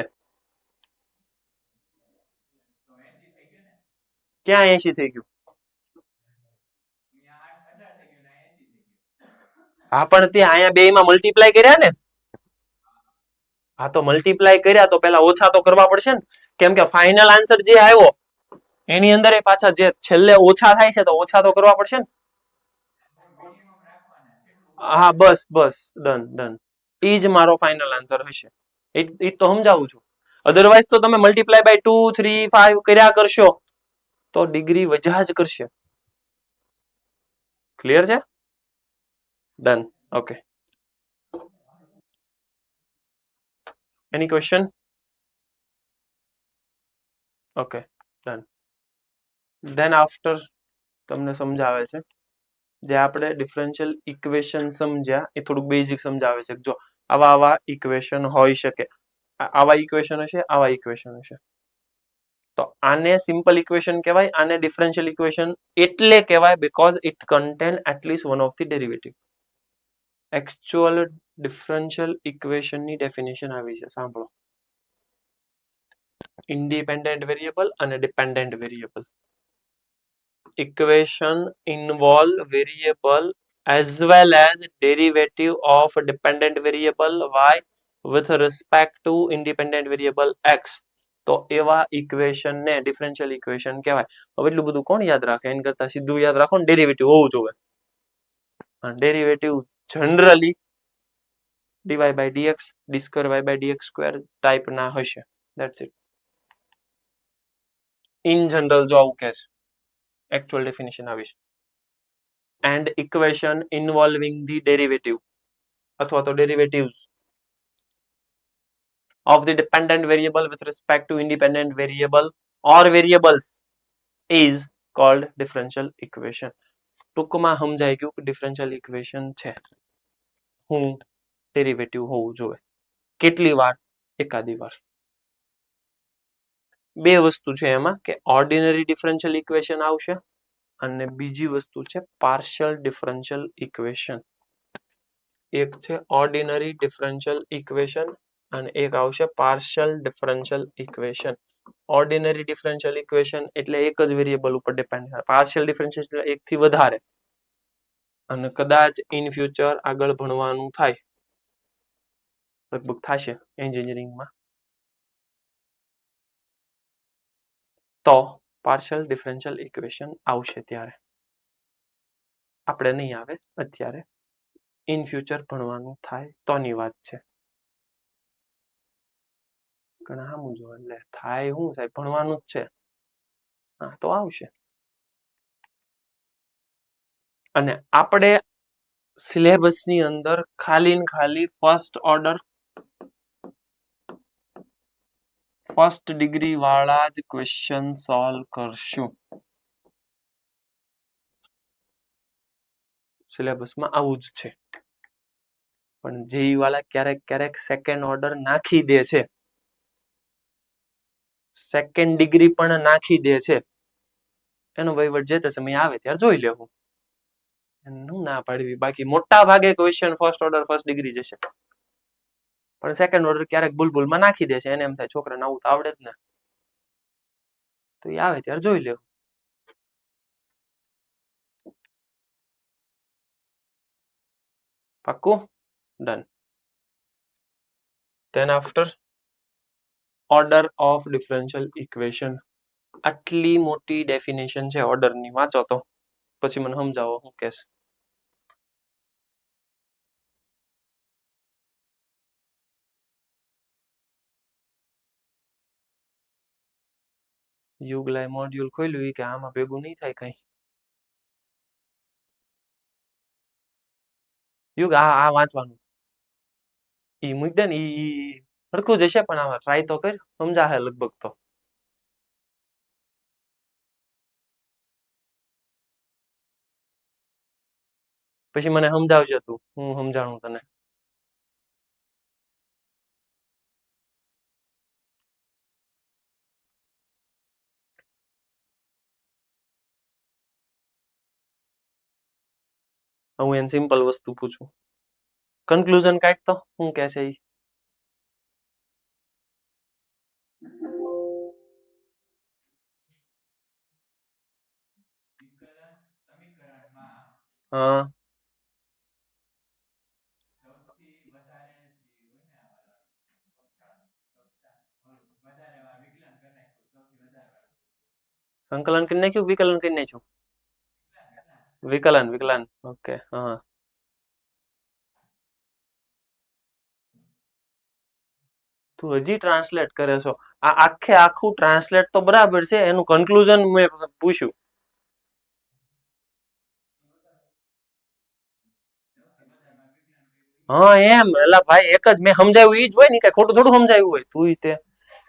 A: ક્યાં 80 થઈ ગયું? હા, પણ તે અહીંયા બે માં મલ્ટીપ્લાય કર્યા ને. હા, તો મલ્ટીપ્લાય કર્યા તો પેલા ઓછા તો કરવા પડશે ને, કેમ કે ફાઇનલ આન્સર જે આવ્યો એની અંદર પાછા જે છેલ્લે ઓછા થાય છે તો ઓછા તો કરવા પડશે ને. હા, બસ ડન. ઈ જ મારો ફાઇનલ આન્સર હશે. ઈ તો સમજાવું છું. અધરવાઇઝ તો તમે મલ્ટીપ્લાય બાય 2, 3, 5 કર્યા કરશો તો ડિગ્રી વજા જ કરશે. ક્લિયર છે? Done. Okay. Any question? Okay, done. Then after તમને સમજાવે છે જે આપણે ડિફરન્શિયલ ઇક્વેશન સમજ્યા એ થોડુંક બેઝિક સમજાવે છે. જો આવા ઇક્વેશન હોઈ શકે, આવા ઇક્વેશન હશે, આવા ઇક્વેશન હશે, તો આને સિમ્પલ ઇક્વેશન કહેવાય. આને ડિફરન્શિયલ ઇક્વેશન એટલે કહેવાય because it contain at least one of the derivative. Actual differential ઇક્વેશનની ડેફિનેશન આવી છે, સાંભળો. ઇન્ડિપેન્ડન્ટ વેરિયેબલ અને dependent variable. Equation involve variable as well as derivative of dependent variable y with respect to independent variable x. તો એવા equation ને differential equation કહેવાય. હવે એટલું બધું કોણ યાદ રાખે? એના કરતા સીધું યાદ રાખો ને, ડેરિવેટિવ હોવું જોઈએ. Derivative generally dy by dx, d square y by dx square type ના હશે. That's it. ઇન જનરલ જો આવું કહે છે. Actual definition આવીશ. And equation involving the derivative અથવા તો derivatives of the dependent variable with respect to independent variable or variables is called differential equation. ટૂંકમાં સમજાઈ ગયું કે differential equation છે હું ડેરિવેટિવ હોવું જોઈએ. કેટલી વાર? એકાદી વાર. બે વસ્તુ છે એમાં કે ઓર્ડિનરી ડિફરન્શિયલ ઇક્વેશન આવશે અને બીજી વસ્તુ છે પાર્શિયલ ડિફરન્શિયલ ઇક્વેશન. એક છે ઓર્ડિનરી ડિફરન્શિયલ ઇક્વેશન અને એક આવશે partial differential equation. Ordinary differential equation એટલે એક જ વેરિયેબલ ઉપર ડિપેન્ડ કરે. પાર્શિયલ ડિફરન્શિયલ એટલે એક થી વધારે. અને કદાચ ઇન ફ્યુચર આગળ ભણવાનું થાય, લગભગ થશે એન્જિનિયરિંગમાં, તો પાર્શિયલ ડિફરન્શિયલ ઇક્વેશન આવશે ત્યારે. આપણે નહીં આવે અત્યારે. ઇન ફ્યુચર ભણવાનું થાય તોની વાત છે. ઘણા સમજો એટલે થાય શું સાહેબ ભણવાનું જ છે. હા તો આવશે. અને આપણે સિલેબસની અંદર ખાલી ને ખાલી ફર્સ્ટ ડિગ્રી વાળા જ ક્વેશ્ચન સોલ્વ કરશું. સિલેબસમાં આવું જ છે. પણ જેઈ વાળા ક્યારેક સેકન્ડ ઓર્ડર નાખી દે છે. સેકન્ડ ડિગ્રી પણ નાખી દે છે. એનો વહીવટ જે તે સમય આવે ત્યારે જોઈ લેવું. એનું ના પાડવી. બાકી મોટા ભાગે question first order first degree જશે. પણ સેકન્ડ ઓર્ડર ક્યારેક ભૂલમાં નાખી દે છે. એને એમ થાય છોકરાને આવું તો આવડે જ ને. તો એ આવે ત્યારે જોઈ લેવું. પાક્કું? Done. Then after order of differential equation. આટલી મોટી ડેફિનેશન છે ઓર્ડરની, વાંચો તો પછી મને સમજાવો હું કેસ. યુગલાએ મોડ્યુલ ખોલ્યું કે આમાં ભેગું નહીં થાય કઈ. યુગ આ વાંચવાનું ઈ મૂક દે ને, ઈ સરખું જશે પણ આમાં ટ્રાય તો કર, સમજાશે લગભગ તો. પછી મને સમજાવશે તું, હું સમજાણું તને. હું એને સિમ્પલ વસ્તુ પૂછું, કન્ક્લુઝન કાઢ તો શું કે છે ઈ. હા સંકલન કરી નાખ્યું, વિકલન કરી નાખ્યું? વિકલન. ઓકે. હા તું હજી ટ્રાન્સલેટ કરે છો. આ આખું ટ્રાન્સલેટ તો બરાબર છે, એનું કન્ક્લુઝન મેં પૂછ્યું. હા એમ એલા ભાઈ, એક જ મેં સમજાવ્યું ઈ જ હોય ને, કઈ ખોટું થોડું સમજાવ્યું હોય. તું તે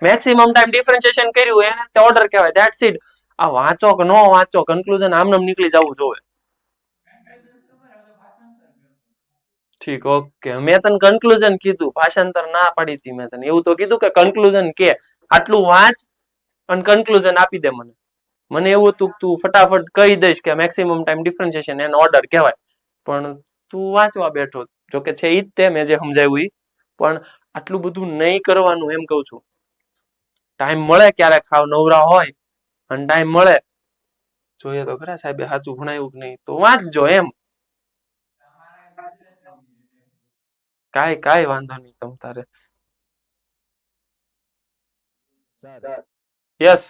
A: મેક્સિમમ ટાઈમ ડિફરન્શિએશન કર્યું એને તે ઓર્ડર કહેવાય. That's it. આ વાંચો કે નો વાંચો, કન્ક્લુઝન આમ નામ નીકળી જવું જોઈએ. ઠીક, ઓકે. મેં તને કન્ક્લુઝન કીધું, ભાષાંતર ના પાડી હતી મેં તને. એવું તો કીધું કે કન્ક્લુઝન કે આટલું વાંચ અને કન્ક્લુઝન આપી દે મને. મને એવું હતું કે તું ફટાફટ કહી દઈશ કે મેક્સિમમ ટાઈમ ડિફરન્શિએશન એનો ઓર્ડર કહેવાય. પણ તું વાંચવા બેઠો. જોકે છે ઈ જ તે મેં જે સમજાવ્યું ઈ. પણ આટલું બધું નહીં કરવાનું એમ કઉ છું. ટાઈમ મળે ક્યારેક ખાવ નવરા હોય અને ટાઈમ મળે, જોઈએ તો ખરા સાહેબે સાચું ભણાવ્યું કે નહીં, તો વાંચજો એમ. કાંઈ વાંધો નહીં તમ તારે. યસ.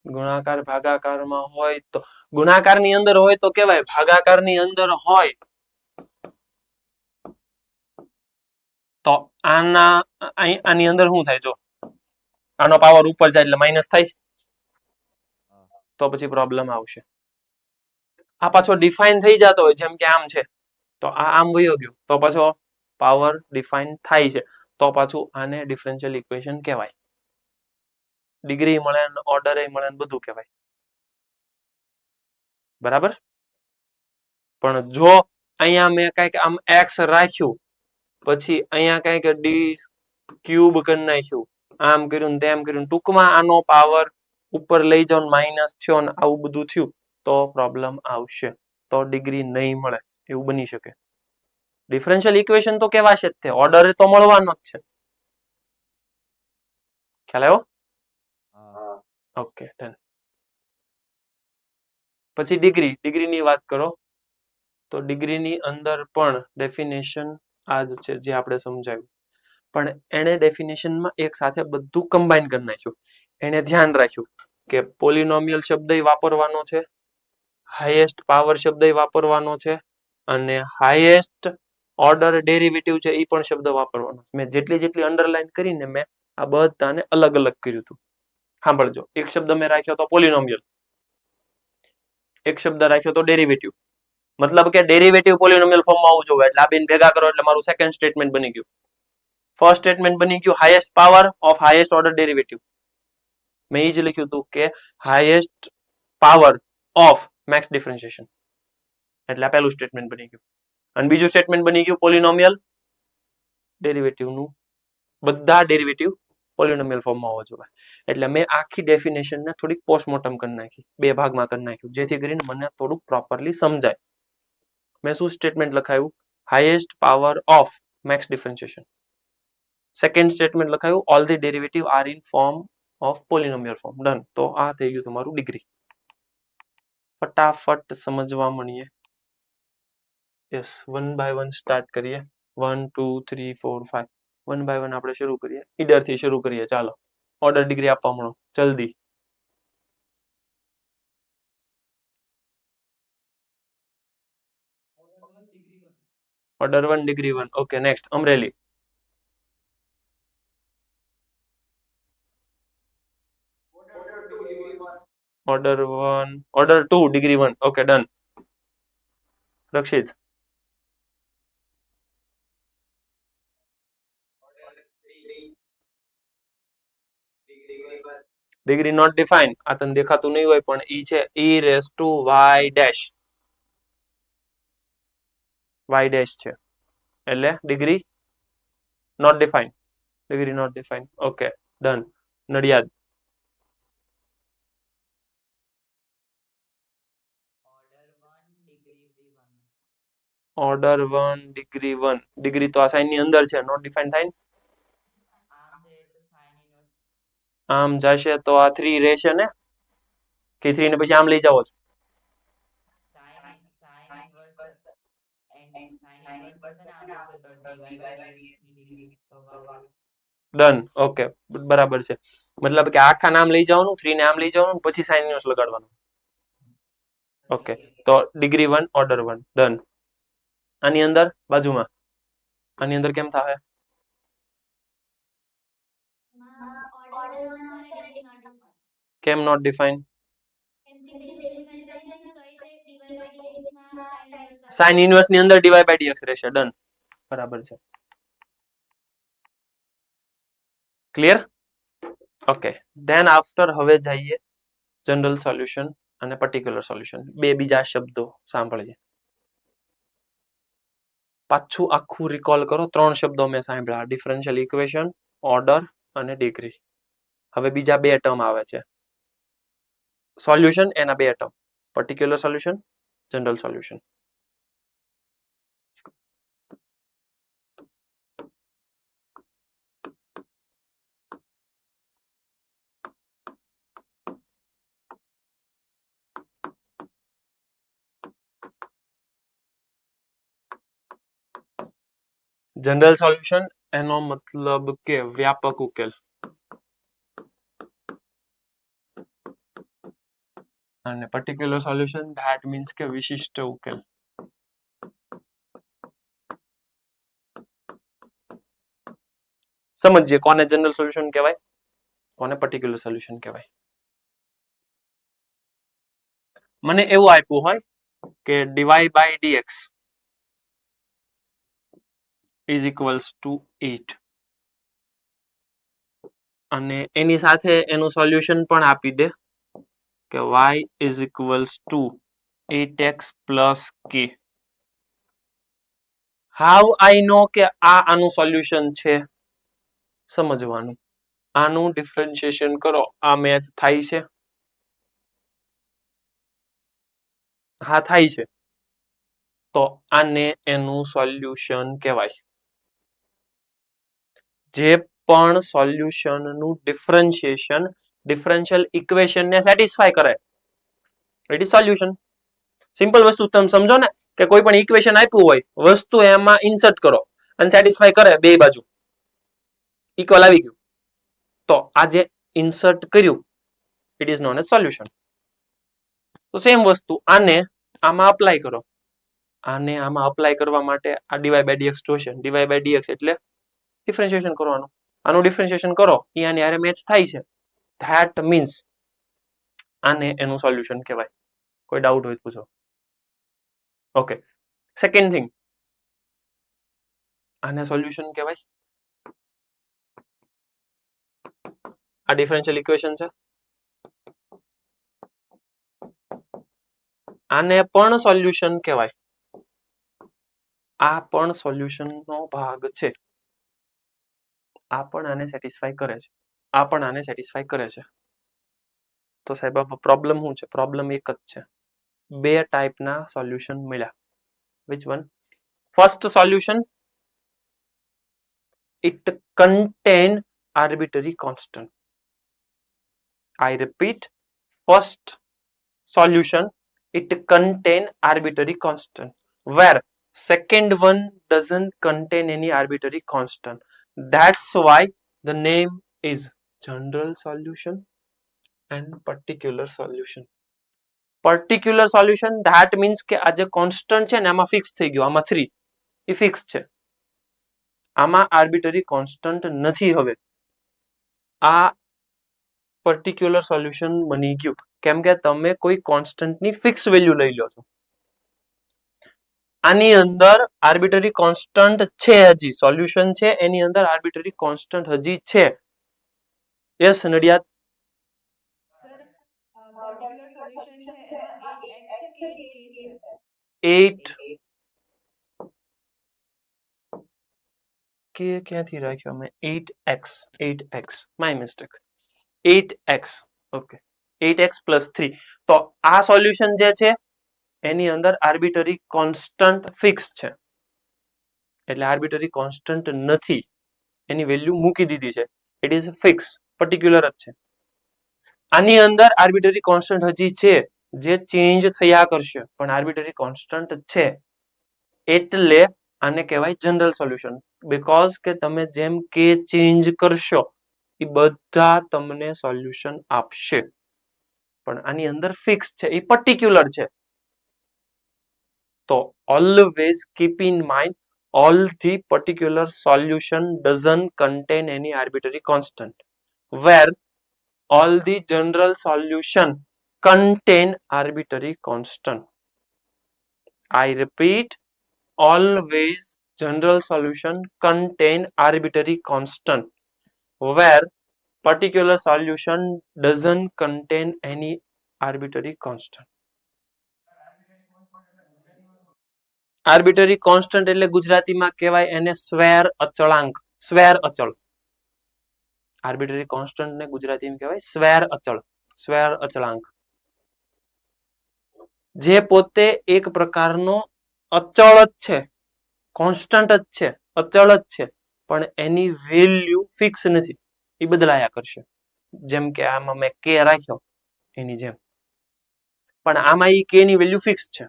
A: ગુણાકાર ભાગાકારમાં હોય તો, ગુણાકારની અંદર હોય તો કેવાય, ભાગાકારની અંદર હોય તો આની અંદર શું થાય? જો આનો પાવર ઉપર જાય એટલે માઇનસ થાય, તો પછી પ્રોબ્લેમ આવશે. આ પાછો ડિફાઇન થઈ જતો હોય, જેમ કે આમ છે તો આ આમ વયો ગયો, તો પાછો પાવર ડિફાઇન થાય છે, તો પાછું આને ડિફરન્શિયલ ઇક્વેશન કહેવાય. ડિગ્રી મળે, ઓર્ડર મળે, બધું કહેવાય. બરાબર? પણ જો અહીંયા મેં કઈક આમ એક્સ રાખ્યું, પછી અહીંયા કઈક ડી ક્યુબ કરી નાખ્યું, આમ કર્યું તેમ કર્યું, ટૂંકમાં આનો પાવર ઉપર લઈ જાવ માઇનસ થયો ને આવું બધું થયું, તો પ્રોબ્લેમ આવશે, તો ડિગ્રી નહીં મળે, એવું બની શકે. ડિફરન્શિયલ ઇક્વેશન તો કેવાશે જ તે, ઓર્ડર તો મળવાનો જ છે. ખ્યાલ આવ્યો? Okay, done. પછી ડિગ્રીની વાત કરો તો ડિગ્રીની અંદર પણ ડેફિનેશન આ જ છે જે આપણે સમજાવ્યું. પણ એને ડેફિનેશનમાં એક સાથે બધું કમ્બાઈન કરી નાખ્યું. એને ધ્યાન રાખ્યું કે પોલિનોમિયલ શબ્દ વાપરવાનો છે, હાઈએસ્ટ પાવર શબ્દ વાપરવાનો છે અને હાઈએસ્ટ ઓર્ડર ડેરિવેટિવ છે એ પણ શબ્દ વાપરવાનો. મેં જેટલી અંડરલાઈન કરીને મેં આ બધાને અલગ અલગ કર્યું હતું. સાંભળજો, એક શબ્દ મેં રાખ્યો તો પોલિનોમિયલ, એક શબ્દ રાખ્યો તો ડેરિવેટિવ. મતલબ કે ડેરિવેટિવ પોલિનોમિયલ ફોર્મમાં આવવું જોઈએ. એટલે આ બેન ભેગા કરો એટલે મારું સેકન્ડ સ્ટેટમેન્ટ બની ગયું. ફર્સ્ટ સ્ટેટમેન્ટ બની ગયું highest power of highest order derivative. મેં એ જ લખ્યું હતું કે highest power of max differentiation. એટલે આ પહેલું સ્ટેટમેન્ટ બની ગયું. અને બીજું સ્ટેટમેન્ટ બની ગયું પોલિનોમિયલ ડેરિવેટિવનું બધા ડેરિવેટિવ પોલિનોમિયલ ફોર્મમાં હોવા જોઈએ. એટલે મેં આખી ડેફિનેશનને થોડીક પોસ્ટમોર્ટમ કરી નાખી, બે ભાગમાં કરી નાખ્યું, જેથી કરીને મને થોડુંક પ્રોપરલી સમજાય. મેં શું સ્ટેટમેન્ટ લખાયું? Highest power of max differentiation. Second statement લખાયું all the derivative are in form of polynomial form. Done. તો આ થઈ ગયું તમારું ડિગ્રી. ફટાફટ સમજવા મળીએ. યસ, 1 by 1 સ્ટાર્ટ કરીએ. 1 2 3 4 5 1 by 1 આપણે શરૂ કરીએ. ઈડર થી શરૂ કરીએ. ચાલો ઓર્ડર ડિગ્રી આપવા મળો જલ્દી. Order 1 degree 1. Okay, next Amreli. Order 1, order 2 degree 1. Okay, done. Rakshit. Degree not define. આ તને દેખાતું નહીં હોય પણ ઈ છે e raise to y dash. Y dash છે એટલે degree not define. Degree not define. Okay, done. Nadiad. Order 1 degree 1. Degree તો આ સાઇન ની અંદર છે, નોટ ડિફાઇન થાય ને. આમ જશે તો આ 3 રહેશે ને, કે 3 ને પછી આમ લઈ જાવો છો. ડન. ઓકે, બરાબર છે. મતલબ કે આખા નામ લઈ જવાનું, 3 ને આમ લઈ જવાનું, પછી સાઇન ઇન્વર્સ લગાડવાનું. ઓકે, તો ડિગ્રી 1 ઓર્ડર 1. ડન. આની અંદર બાજુમાં આની અંદર કેમ થાય? કેમ નોટ ડિફાઇન? સાઇન ઇન્વર્સ ની અંદર ડીવાય બાય ડીએક્સ રહેશે. ડન. બરાબર છે. ક્લિયર? ઓકે, ધેન આફ્ટર હવે જઈએ જનરલ સોલ્યુશન અને પર્ટિક્યુલર સોલ્યુશન. બે બીજા શબ્દો સાંભળીએ. પાછું આખું રિકોલ કરો. 3 શબ્દો મેં સાંભળ્યા, ડિફરન્શિયલ ઇક્વેશન, ઓર્ડર અને ડિગ્રી. હવે બીજા 2 ટર્મ આવે છે. સોલ્યુશન એના 2 term, particular solution, general solution. General solution એનો મતલબ કે વ્યાપક ઉકેલ, અને પર્ટિક્યુલર સોલ્યુશન ધેટ મીન્સ કે વિશિષ્ટ ઉકેલ. સમજીએ કોને જનરલ સોલ્યુશન કહેવાય, કોને પર્ટિક્યુલર સોલ્યુશન કહેવાય. મને એવું આપ્યું હોય કે dy by dx is equals to 8 અને એની સાથે એનું સોલ્યુશન પણ આપી દે કે y is equals to 8x plus k. How I know કે આ આનું સોલ્યુશન છે? સમજવાનું. આનું ડિફરન્શિએશન કરો, આ મેચ થાય છે? હા, થાય છે. તો આને એનું સોલ્યુશન કહેવાય. જે પણ સોલ્યુશન નું ડિફરન્શિએશન ડિફરન્શિયલ ઇક્વેશન ને સેટિસ્ફાય કરે, ઇટ ઇઝ સોલ્યુશન. સિમ્પલ વસ્તુ તમે સમજો ને, કે કોઈ પણ ઇક્વેશન આપ્યું હોય, વસ્તુ એમાં ઇન્સર્ટ કરો અને સેટિસ્ફાય કરે, બે બાજુ ઇક્વલ આવી ગયું. તો આ જે ઇન્સર્ટ કર્યું it is known as solution. તો સેમ વસ્તુ આને આમાં અપ્લાય કરો. આને આમાં અપ્લાય કરવા માટે આ dy by dx જોશે. dy by dx એટલે ડિફરન્શિએશન કરવાનું. આનું ડિફરન્શિએશન કરો એ આની હારે મેચ થાય છે. ધેટ મીન્સ આને એનું સોલ્યુશન કહેવાય. કોઈ ડાઉટ હોય પૂછો. ઓકે, સેકન્ડ થિંગ, આને સોલ્યુશન કહેવાય. આ ડિફરન્શિયલ ઇક્વેશન છે. આને પણ સોલ્યુશન કહેવાય. આ પણ સોલ્યુશન નો ભાગ છે. આ પણ આને સેટિસ્ફાય કરે છે. આ પણ આને સેટિસ્ફાય કરે છે. તો સાહેબ પ્રોબ્લેમ શું છે? પ્રોબ્લેમ એક જ છે. બે ટાઈપના સોલ્યુશન મળ્યા. Which one? First solution, it contain arbitrary constant. I repeat, first solution, it contain arbitrary constant, where second one doesn't contain any arbitrary constant. That's why the name is general solution and particular solution. Particular solution, that means કે આ જે constant છે ને આમાં fix થઈ ગયો. આમાં 3 એ fix છે. આમાં આર્બિટરી કોન્સ્ટન્ટ નથી. હવે આ પર્ટિક્યુલર સોલ્યુશન બની ગયું કેમ કે તમે કોઈ કોન્સ્ટન્ટની ફિક્સ વેલ્યુ લઈ લો છો. આની અંદર આર્બિટરી કોન્સ્ટન્ટ છે, હજી સોલ્યુશન છે એની અંદર આર્બિટરી કોન્સ્ટન્ટ હજી છે. યસ નડિયાદ? 8 કે ક્યાંથી રાખ્યો અમે? 8x my mistake. 8x, okay, 8x plus 3. તો આ સોલ્યુશન જે છે એની અંદર આર્બિટરી કોન્સ્ટન્ટ ફિક્સ છે, એટલે આર્બિટરી કોન્સ્ટન્ટ નથી. એની વેલ્યુ મૂકી દીધી છે. ઇટ ઇઝ ફિક્સ, પર્ટિક્યુલર જ છે. આની અંદર આર્બિટરી કોન્સ્ટન્ટ હજી છે જે ચેન્જ થયા કરશે, પણ આર્બિટરી કોન્સ્ટન્ટ છે એટલે આને કહેવાય જનરલ સોલ્યુશન. બીકોઝ કે તમે જેમ કે ચેન્જ કરશો એ બધા તમને સોલ્યુશન આપશે, પણ આની અંદર ફિક્સ છે, એ પર્ટિક્યુલર છે. તો always keep in mind all the particular solution doesn't contain any arbitrary constant, where all the general solution contain arbitrary constant. I repeat, always general solution contain arbitrary constant, where particular solution doesn't contain any arbitrary constant. Arbitrary constant એટલે ગુજરાતીમાં કહેવાય એને square અચળાંક. Square અચળ. Arbitrary constant ને ગુજરાતીમાં કહેવાય square અચળ, સ્વેર અચળાંક. જે પોતે એક પ્રકારનો અચળ જ છે, કોન્સ્ટન્ટ જ છે, અચળ જ છે, પણ એની વેલ્યુ ફિક્સ નથી, એ બદલાયા કરશે. જેમ કે આમાં મેં કે રાખ્યો એની જેમ, પણ આમાં એ કે ની વેલ્યુ ફિક્સ છે.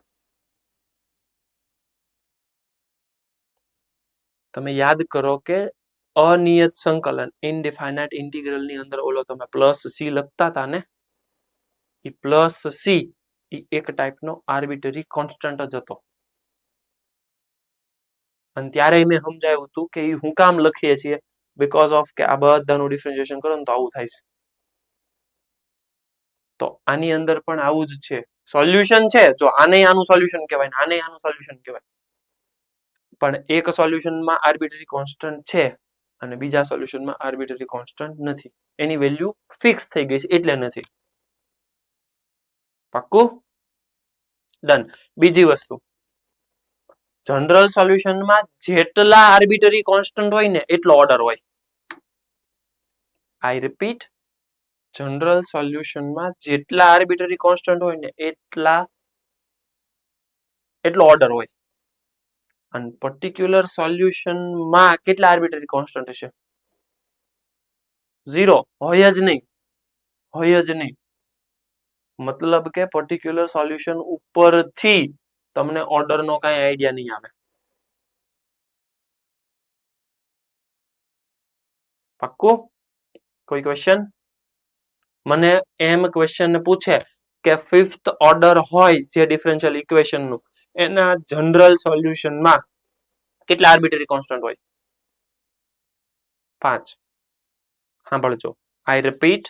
A: તમે યાદ કરો કે અનિયત સંકલન ઇનડિફાઇનાઇટ ઇન્ટિગ્રલ ની અંદર ઓલો તમે પ્લસ સી લખતા હતા ને, એ પ્લસ સી એ એક ટાઈપનો આર્બિટરી કોન્સ્ટન્ટ જ હતો. અને ત્યારે મેં સમજાવ્યું હતું કે એ હું કામ લખીએ છીએ, બીકોઝ ઓફ કે આ બધાનું ડિફરન્શિએશન કરો ને તો આવું થાય છે. તો આની અંદર પણ આવું જ છે. સોલ્યુશન છે, જો આને આનું સોલ્યુશન કહેવાય ને આને આનું સોલ્યુશન કહેવાય, પણ એક સોલ્યુશનમાં આર્બિટરી કોન્સ્ટન્ટ છે અને બીજા સોલ્યુશનમાં આર્બિટરી કોન્સ્ટન્ટ નથી. એની વેલ્યુ ફિક્સ થઈ ગઈ છે એટલે નથી. પાક્કું? ડન. બીજી વસ્તુ, જનરલ સોલ્યુશનમાં જેટલા આર્બિટરી કોન્સ્ટન્ટ હોય ને એટલો ઓર્ડર હોય. આઈ રિપીટ, જનરલ સોલ્યુશનમાં જેટલા આર્બિટરી કોન્સ્ટન્ટ હોય ને એટલો ઓર્ડર હોય. અને પર્ટિક્યુલર સોલ્યુશનમાં કેટલા આર્બિટરી કોન્સ્ટન્ટ હશે? 0 હોય જ નહીં, હોય જ નહીં. મતલબ કે પર્ટિક્યુલર સોલ્યુશન ઉપરથી તમને ઓર્ડરનો કાંઈ આઈડિયા નહીં આવે. પાક્કું? કોઈ ક્વેશ્ચન? મને એમ ક્વેશ્ચન પૂછે કે ફિફ્થ ઓર્ડર હોય જે ડિફરન્શિયલ ઇક્વેશન નું એના જનરલ સોલ્યુશનમાં કેટલા આર્બિટરી કોન્સ્ટન્ટ હોય? 5. સાંભળજો, આઈ રિપીટ,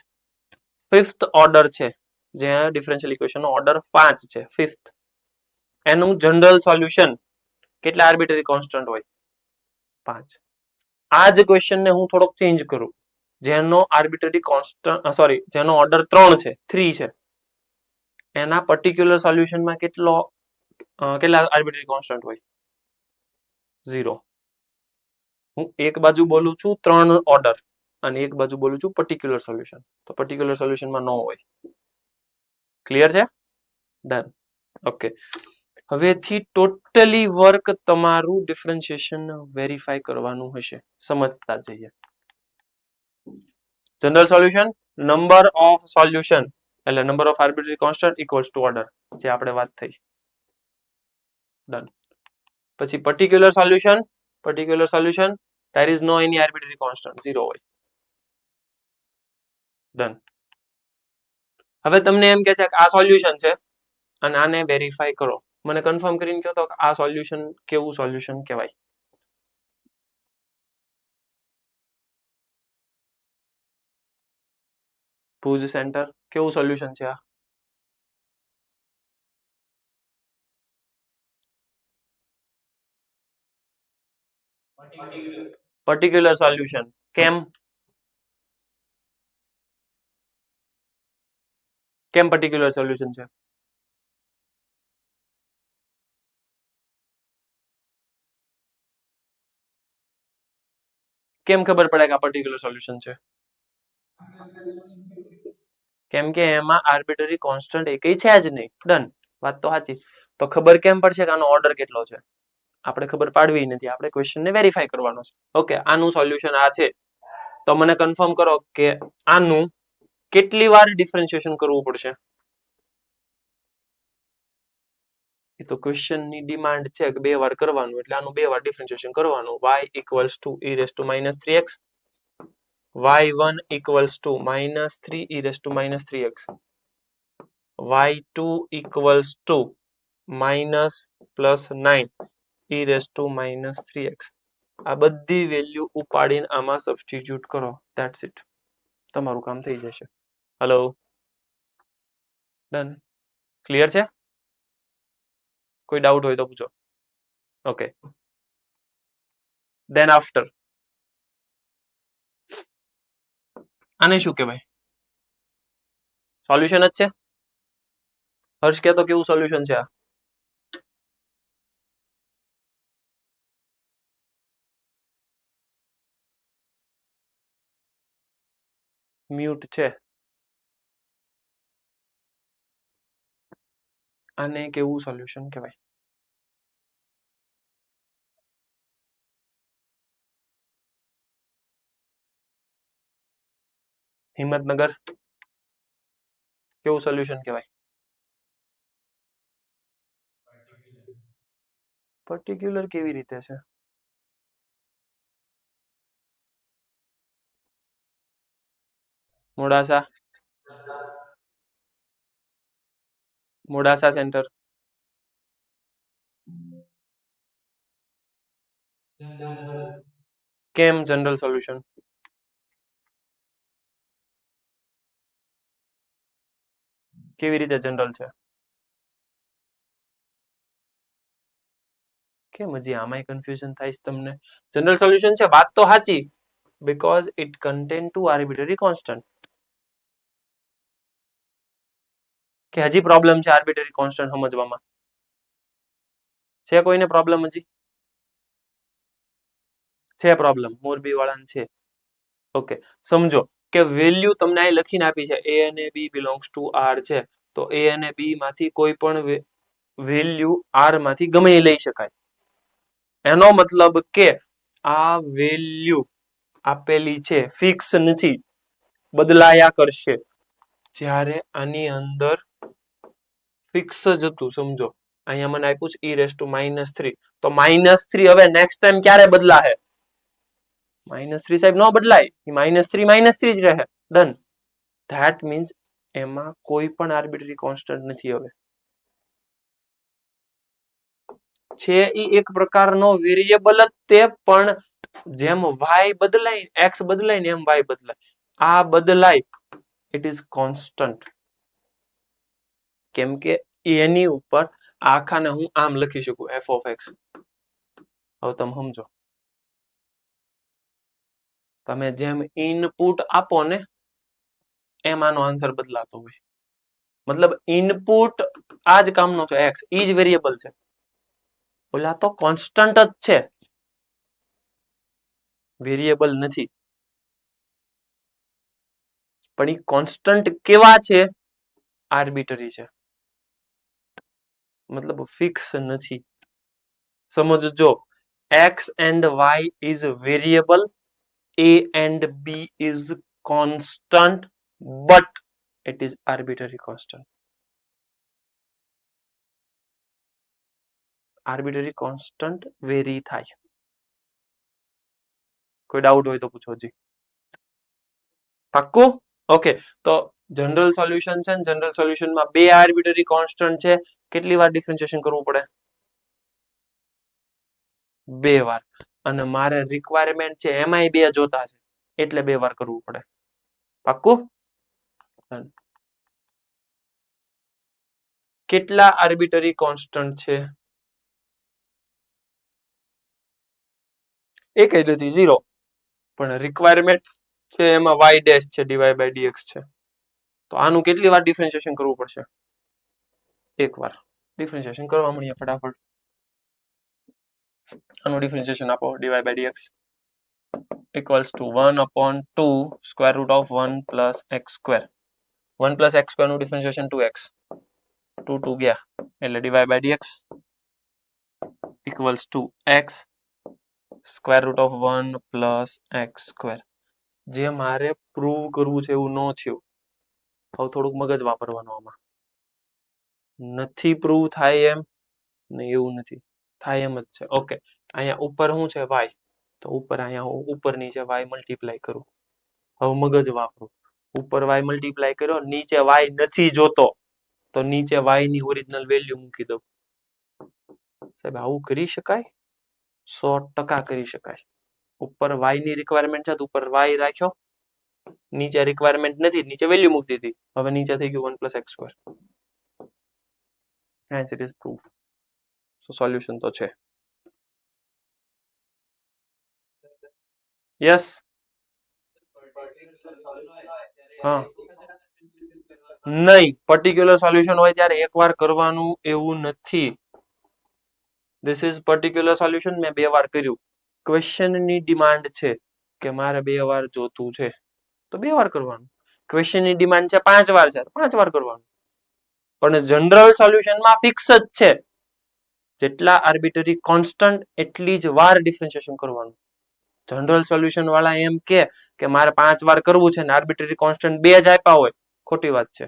A: ફિફ્થ ઓર્ડર છે જે ડિફરન્શિયલ ઇક્વેશન નો ઓર્ડર 5 છે, ફિફ્થ, એનું જનરલ સોલ્યુશન કેટલા આર્બિટરી કોન્સ્ટન્ટ હોય? 5. આ જ ક્વેશ્ચન ને હું થોડોક ચેન્જ કરું, જેનો આર્બિટરી કોન્સ્ટન્ટ સોરી જેનો ઓર્ડર 3 છે, 3 છે, એના પર્ટિક્યુલર સોલ્યુશનમાં કેટલા આર્બિટરી કોન્સ્ટન્ટ હોય? 0. હું એક બાજુ બોલું છું 3 ઓર્ડર અને એક બાજુ બોલું છું પર્ટિક્યુલર સોલ્યુશન, તો પર્ટિક્યુલર સોલ્યુશનમાં ન હોય. ક્લિયર છે? ડન. ઓકે, હવેથી ટોટલી વર્ક તમારું ડિફરન્શિએશન વેરીફાઈ કરવાનું હશે. સમજતા જઈએ. General solution, number of solution એટલે number of arbitrary constant equals to order, જે આપણે વાત થઈ. ડન. પછી particular solution there is no any arbitrary constant, 0 હોય. ડન. હવે તમને એમ કે છે કે આ સોલ્યુશન છે અને આને વેરીફાઈ કરો. મને કન્ફર્મ કરીને કહો તો આ સોલ્યુશન કેવું સોલ્યુશન કહેવાય? ભુજ સેન્ટર કેવું સોલ્યુશન છે આ? Particular solution. કેમ પર્ટિક્યુલર સોલ્યુશન છે? કેમ ખબર પડે કે આ પર્ટિક્યુલર સોલ્યુશન છે? કેમ કે એમાં આર્બિટરી કોન્સ્ટન્ટ એકય છે જ નહીં. ડન. વાત તો સાચી. તો ખબર કેમ પડશે કે આનો ઓર્ડર કેટલો છે? આપણે ખબર પાડવી નથી, આપણે ક્વેશ્ચનને વેરીફાઈ કરવાનો છે. ઓકે, આનું સોલ્યુશન આ છે, તો મને કન્ફર્મ કરો કે આનું કેટલી વાર ડિફરન્શિએશન કરવું પડશે? એ તો ક્વેશ્ચનની ડિમાન્ડ છે કે 2 વાર કરવાનું, એટલે આનું 2 વાર ડિફરન્શિએશન કરવાનું. y equals to e raised to minus 3x, y1 equals to minus 3 e raised to minus 3x, y2 equals to minus plus 9 e raised to minus 3x. આ બધી વેલ્યુ ઉપાડીને આમાં સબસ્ટિટ્યુટ કરો. That's it. તમારું કામ થઈ જશે. Hello, done. Clear છે? કોઈ ડાઉટ હોય તો પૂછો. ઓકે, ધેન આફ્ટર આને શું કહેવાય? સોલ્યુશન જ છે. હર્ષ કે તો કેવું સોલ્યુશન છે આ? મ્યુટ છે. આને કેવું સોલ્યુશન કહેવાય? હિંમતનગર કેવું સોલ્યુશન કહેવાય? પર્ટિક્યુલર કેવી રીતે છે? મોડાસા સેન્ટર કેમ જનરલ સોલ્યુશન? કેવી રીતે જનરલ છે? કેમ હજી આમાંય કન્ફ્યુઝન થાય છે તમને? જનરલ સોલ્યુશન છે, વાત તો સાચી, because it contain 2 arbitrary constant. કે હજી પ્રોબ્લેમ છે આર્બિટરી કોન્સ્ટન્ટ સમજવામાં? છે કોઈને પ્રોબ્લેમ? હજી છે પ્રોબ્લેમ? મોરબી વાળાને છે. ઓકે, સમજો કે વેલ્યુ તમને અહીં લખીને આપી છે, a અને b belongs to r છે, તો a અને b માંથી કોઈ પણ વેલ્યુ r માંથી ગમે એ લઈ શકાય. એનો મતલબ કે આ વેલ્યુ આપેલી છે, ફિક્સ નથી, બદલાયા કરશે. જ્યારે આની અંદર ફિક્સ જ હતું, સમજો અહીંયા મને આપ્યું છે e raised to -3, તો -3 હવે નેક્સ્ટ ટાઈમ ક્યારે બદલાશે? -3 સાહેબ નો બદલાય, -3 જ રહે. ડન. ધેટ મીન્સ એમાં કોઈ પણ આર્બિટરી કોન્સ્ટન્ટ નથી. હવે છે એ એક પ્રકારનો વેરિયેબલ જ તે, પણ જેમ y બદલાય, x બદલાય ને એમ y બદલાય. આ બદલાય, ઇટ ઇઝ કોન્સ્ટન્ટ. કેમ કે એની ઉપર આખાને હું આમ લખી શકું f of x. હવે તમે સમજો, તમે જેમ ઇનપુટ આપો ને એમ આનો આન્સર બદલાતો હોય. મતલબ ઇનપુટ આ જ કામનો છે, x ઈ જ વેરિયેબલ છે. ઓલા તો કોન્સ્ટન્ટ જ છે, વેરિયેબલ નથી. પણ ઈ કોન્સ્ટન્ટ કેવા છે? આર્બિટરી છે, મતલબ ફિક્સ નથી. સમજજો, x and y is variable, a and b is constant, but it is arbitrary constant. Arbitrary constant very થાય. કોઈ ડાઉટ હોય તો પૂછો જી. પાક્કું? ઓકે, તો જનરલ સોલ્યુશન છે, જનરલ સોલ્યુશનમાં બે આર્બિટરી કોન્સ્ટન્ટ છે. કેટલી વાર ડિફરન્શિએશન કરવું પડે? બે વાર. અને મારે રિક્વાયરમેન્ટ છે એમાંય બે જોતા છે, એટલે બે વાર કરવું પડે. પાક્કું? કેટલા આર્બિટરી કોન્સ્ટન્ટ છે? એક નથી, 0. પણ રિક્વાયરમેન્ટ છે એમાં y ડેશ છે, dy by dx છે. તો આનું કેટલી વાર ડિફરન્શિએશન કરવું પડશે? એક વાર. ડિફરન્શિએશન કરવા મળીએ ફટાફટ. આનું ડિફરન્શિએશન આપો, dy by dx equals to 1/2 square root of 1 plus x square. 1 plus x square નું ડિફરન્શિએશન 2x. 2 ગયા એટલે dy by dx equals to x square root of 1 plus x square. જે મારે પ્રૂવ કરવું છે એવું ન થયું. હવે થોડુંક મગજ વાપરવાનું આમાં. નથી પ્રૂવ થાય એમ ને એવું નથી, થાય એમ જ છે. ઓકે, અહીંયા ઉપર શું છે? y. તો ઉપર અહીંયા હું ઉપરની છે y મલ્ટીપ્લાય કરું. હવે મગજ વાપરું. ઉપર y મલ્ટીપ્લાય કર્યો, નીચે y નથી જોતો, તો નીચે y ની ઓરિજિનલ વેલ્યુ મૂકી દઉં. સાહેબ આવું કરી શકાય? 100% કરી શકાય. ઉપર y ની રિક્વાયરમેન્ટ છે તો ઉપર y રાખ્યો, નીચે રિક્વાયરમેન્ટ નથી, નીચે વેલ્યુ મૂકી દીધી. હવે નીચે થઈ ગયું 1 plus x square. Hence it is proof. So solution તો છે. યસ. હા, નહીં, પર્ટિક્યુલર સોલ્યુશન હોય ત્યારે એકવાર કરવાનું એવું નથી. This is particular solution. મેં બે વાર કર્યું. ક્વેશ્ચનની ડિમાન્ડ છે કે મારે બે વાર જોતું છે, તો બે વાર કરવાનું. ક્વેશ્ચનની ડિમાન્ડ છે 5 વાર છે, 5 વાર કરવાનું. પણ જનરલ સોલ્યુશનમાં ફિક્સ જ છે, જેટલા આર્બિટરી કોન્સ્ટન્ટ એટલી જ વાર ડિફરન્શિએશન કરવાનું. જનરલ સોલ્યુશન વાળા એમ કે મારે 5 વાર કરવું છે ને આર્બિટરી કોન્સ્ટન્ટ 2 જ આપ્યા હોય, ખોટી વાત છે.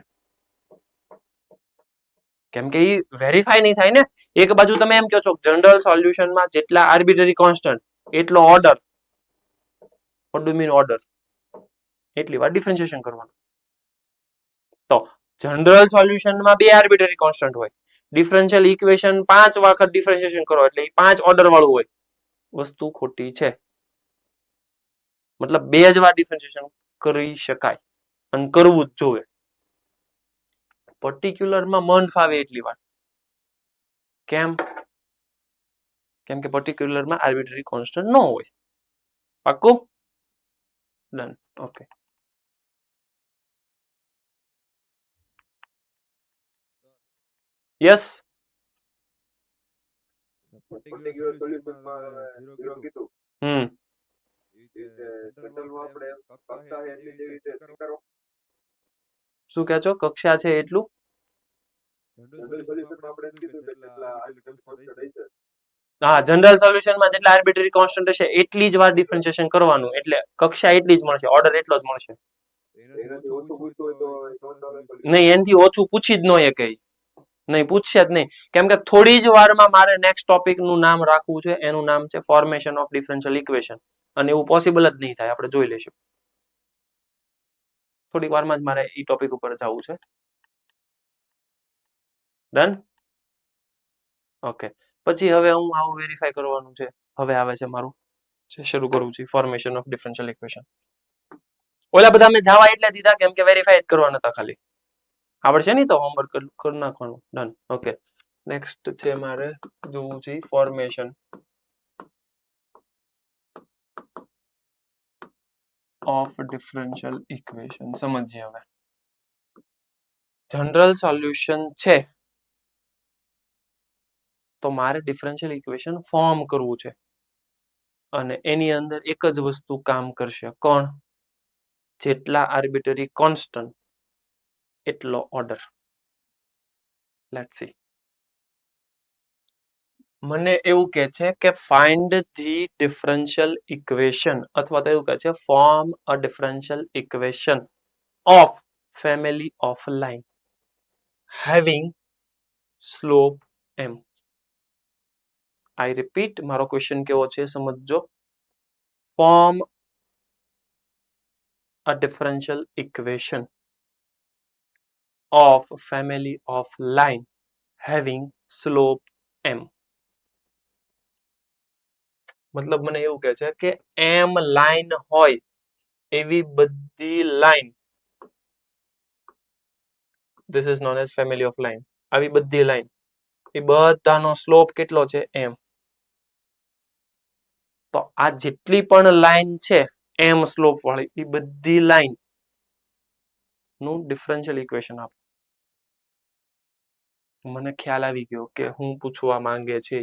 A: કેમ કે ઈ વેરીફાઈ નહીં થાય ને. એક બાજુ તમે એમ કહો છો જનરલ સોલ્યુશનમાં જેટલા આર્બિટરી કોન્સ્ટન્ટ એટલો order. What do mean order? એટલી વાર ડિફરન્શિએશન કરવાનું. તો જનરલ સોલ્યુશનમાં બે આર્બિટરી કોન્સ્ટન્ટ હોય, ડિફરન્શિયલ ઇક્વેશન 5 વખત ડિફરન્શિએશન કરો એટલે 5 ઓર્ડર વાળું હોય. વસ્તુ ખોટી છે. મતલબ બે જ વાર ડિફરન્શિએશન કરી શકાય અને કરવું જ જોઈએ. પર્ટિક્યુલરમાં મન ફાવે એટલી વાર. કેમ? કેમ કે પર્ટિક્યુલરમાં આર્બિટરી કોન્સ્ટન્ટ ન હોય. પાક્કું? ડન. ઓકે. યસ.
B: પર્ટિક્યુલર સોલ્યુશનમાં 0 કીધું. જનરલમાં આપણે કક્ષા છે એટલી જેવી રીતે સ્વીકારો.
A: શું કહે છો? કક્ષા છે એટલું?
B: જનરલ સોલ્યુશનમાં આપણે કીધું કે જેટલા આર્બિટરી કોન્સ્ટન્ટ હશે.
A: હા, જનરલ સોલ્યુશનમાં જેટલા આર્બિટરી કોન્સ્ટન્ટ હશે એટલી જ વાર ડિફરન્શિએશન કરવાનું, એટલે કક્ષા એટલી જ મળશે, ઓર્ડર એટલો જ મળશે.
B: એનાથી ઓછું પૂછતું હોય તો
A: નહીં, એનાથી ઓછું પૂછી જ ન શકે. નહીં, પૂછશે જ નહીં. કેમ કે થોડી જ વારમાં મારે નેક્સ્ટ ટોપિક નું નામ રાખવું છે. એનું નામ છે ફોર્મેશન ઓફ ડિફરન્શિયલ ઇક્વેશન. અને એવું પોસિબલ જ નહીં થાય, આપણે જોઈ લેશું. થોડીક વારમાં જ મારે ઈ ટોપિક ઉપર જવું છે. ડન. ઓકે, પછી હવે હું આવું વેરીફાઈ કરવાનું છે. હવે આવે છે મારું જે શરૂ કરું છું ફોર્મેશન ઓફ ડિફરન્શિયલ ઇક્વેશન. ઓલા બધા મેં જાવા એટલે દીધા કેમ કે વેરીફાઈ જ કરવાના હતા ખાલી. આવડશે નહીં તો હોમવર્ક કરી નાખવાનું. ડન. ઓકે, નેક્સ્ટ છે મારે જોવું છે ફોર્મેશન ઓફ ડિફરન્શિયલ ઇક્વેશન. સમજીએ હવે. જનરલ સોલ્યુશન છે તો મારે ડિફરન્શિયલ ઇક્વેશન ફોર્મ કરવું છે અને એની અંદર એક જ વસ્તુ કામ કરશે. કોણ? જેટલા આર્બિટરી કોન્સ્ટન્ટ એટલો ઓર્ડર. Let's see. મને એવું કહે છે કે ફાઇન્ડ ધી ડિફરન્શિયલ ઇક્વેશન અથવા તો એવું કહે છે form a differential equation of family of line having slope m. I repeat, મારો ક્વેશ્ચન કેવો છે સમજજો. Form a differential equation of family of line having slope m. મતલબ મને એવું કહે છે કે m લાઈન હોય એવી બધી line, this is known as family of line, આવી બધી લાઈન એ બધાનો સ્લોપ કેટલો છે m. તો આ જેટલી પણ લાઈન છે m સ્લોપ વાળી એ બધી લાઈન નું ડિફરન્શિયલ ઇક્વેશન આપો. મને ખ્યાલ આવી ગયો કે હું પૂછવા માંગે છે.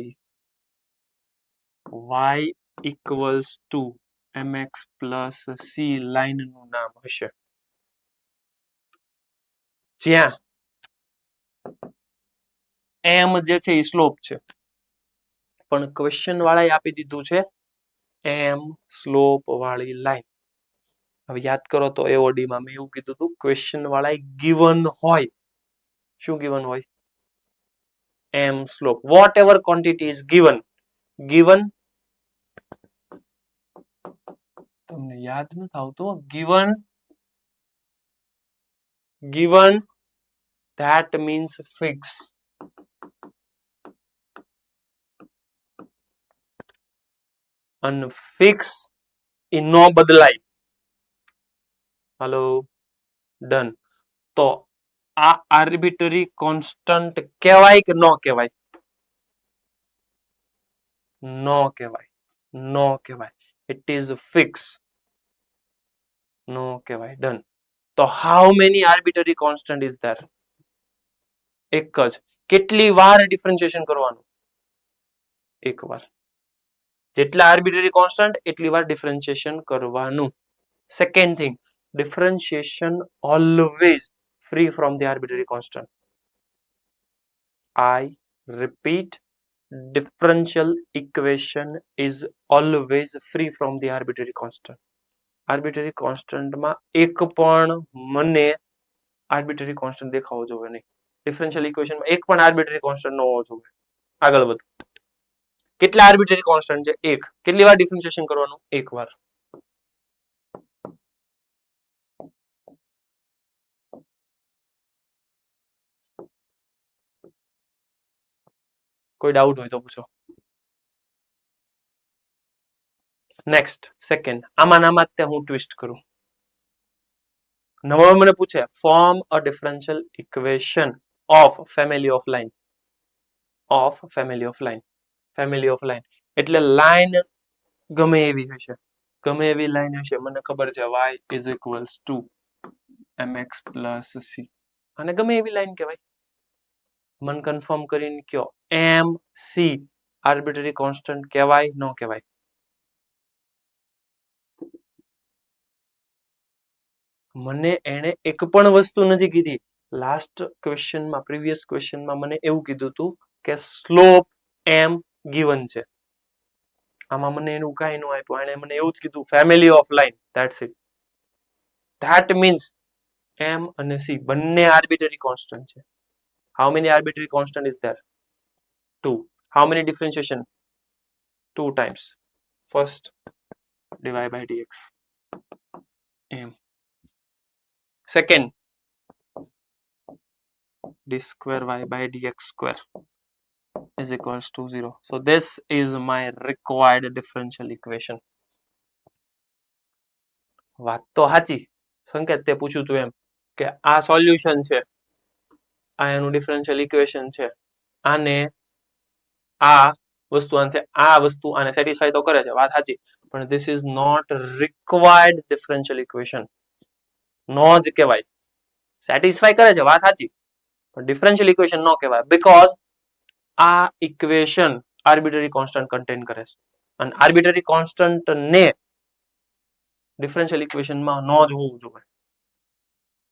A: y equals to mx plus c line નું નામ હશે જ્યાં m જે છે એ સ્લોપ છે, પણ ક્વેશ્ચન વાળાએ આપી દીધું છે m સ્લોપ વાળી લાઈન. હવે યાદ કરો તો એઓડી માં મેં એવું કીધું હતું ક્વેશ્ચન વાળાએ ગિવન હોય. શું ગિવન હોય? m slope. Whatever quantity is given. Given તમને યાદ નથી આવતું. given that means fix. અનફિક્સ એ નો બદલાય. Hello, done. તો આ આર્બિટરી કોન્સ્ટન્ટ કહેવાય કે નો કહેવાય? નો કહેવાય. નો કહેવાય. It is fix. નો કહેવાય. ડન. તો how many arbitrary constant is there? એક જ. કેટલી વાર ડિફરન્શિએશન કરવાનું? એક વાર. જેટલા આર્બિટરી કોન્સ્ટન્ટ એટલી વાર ડિફરન્શિએશન કરવાનું. Second thing, differentiation always free from the arbitrary constant. I repeat, differential equation is always free from the arbitrary constant. Arbitrary constant માં એક પણ મને arbitrary constant દેખાવો જોઈએ નહીં. differential equation માં એક પણ arbitrary constant ન હોવો જોઈએ. આગળ વધો. કેટલા arbitrary constant છે? એક. કેટલી વાર differentiation કરવાનું? એક વાર. કોઈ ડાઉટ હોય તો પૂછો. Next, second. આમાં હું ટ્વિસ્ટ કરું. નવો મને પૂછે form a differential equation of family of line. Of family of line. Family of line એટલે લાઈન ગમે એવી હશે. ગમે એવી લાઈન હશે. મને ખબર છે y is equals two mx plus c. અને ગમે એવી લાઈન કહેવાય. મન કન્ફર્મ કરીને કયો m c આર્બિટરી કોન્સ્ટન્ટ કહેવાય ન કહેવાય? મને એને એક પણ વસ્તુ નથી કીધી. લાસ્ટ ક્વેશ્ચનમાં, પ્રીવિયસ ક્વેશ્ચનમાં મને એવું કીધું હતું કે સ્લોપ m ગિવન છે. આમાં મને એનું કાંઈ ન આપ્યું. એણે મને એવું જ કીધું family of line. That's it. That means m અને c બંને આર્બિટરી કોન્સ્ટન્ટ છે. How many arbitrary constant is there? 2. How many differentiation? 2 times. First, dy by dx. m. second d square y by dx square is equals to 0. So this is my required differential equation. વાત તો સાચી. સંકેત તે પૂછ્યું તું એમ કે આ solution છે, આ એનું ડિફરન્શિયલ ઇક્વેશન છે, આને આ વસ્તુ આને સેટિસ્ફાય તો કરે છે, વાત સાચી, પણ this is not required differential equation. No જ કહેવાય. સેટિસ્ફાય કરે છે, વાત સાચી, પણ ડિફરન્શિયલ ઇક્વેશન નો કહેવાય, બીકોઝ આ ઇક્વેશન આર્બિટરી કોન્સ્ટન્ટ કન્ટેન કરે છે, અને આર્બિટરી કોન્સ્ટન્ટ ને ડિફરન્શિયલ ઇક્વેશનમાં નો જ હોવું જોઈએ.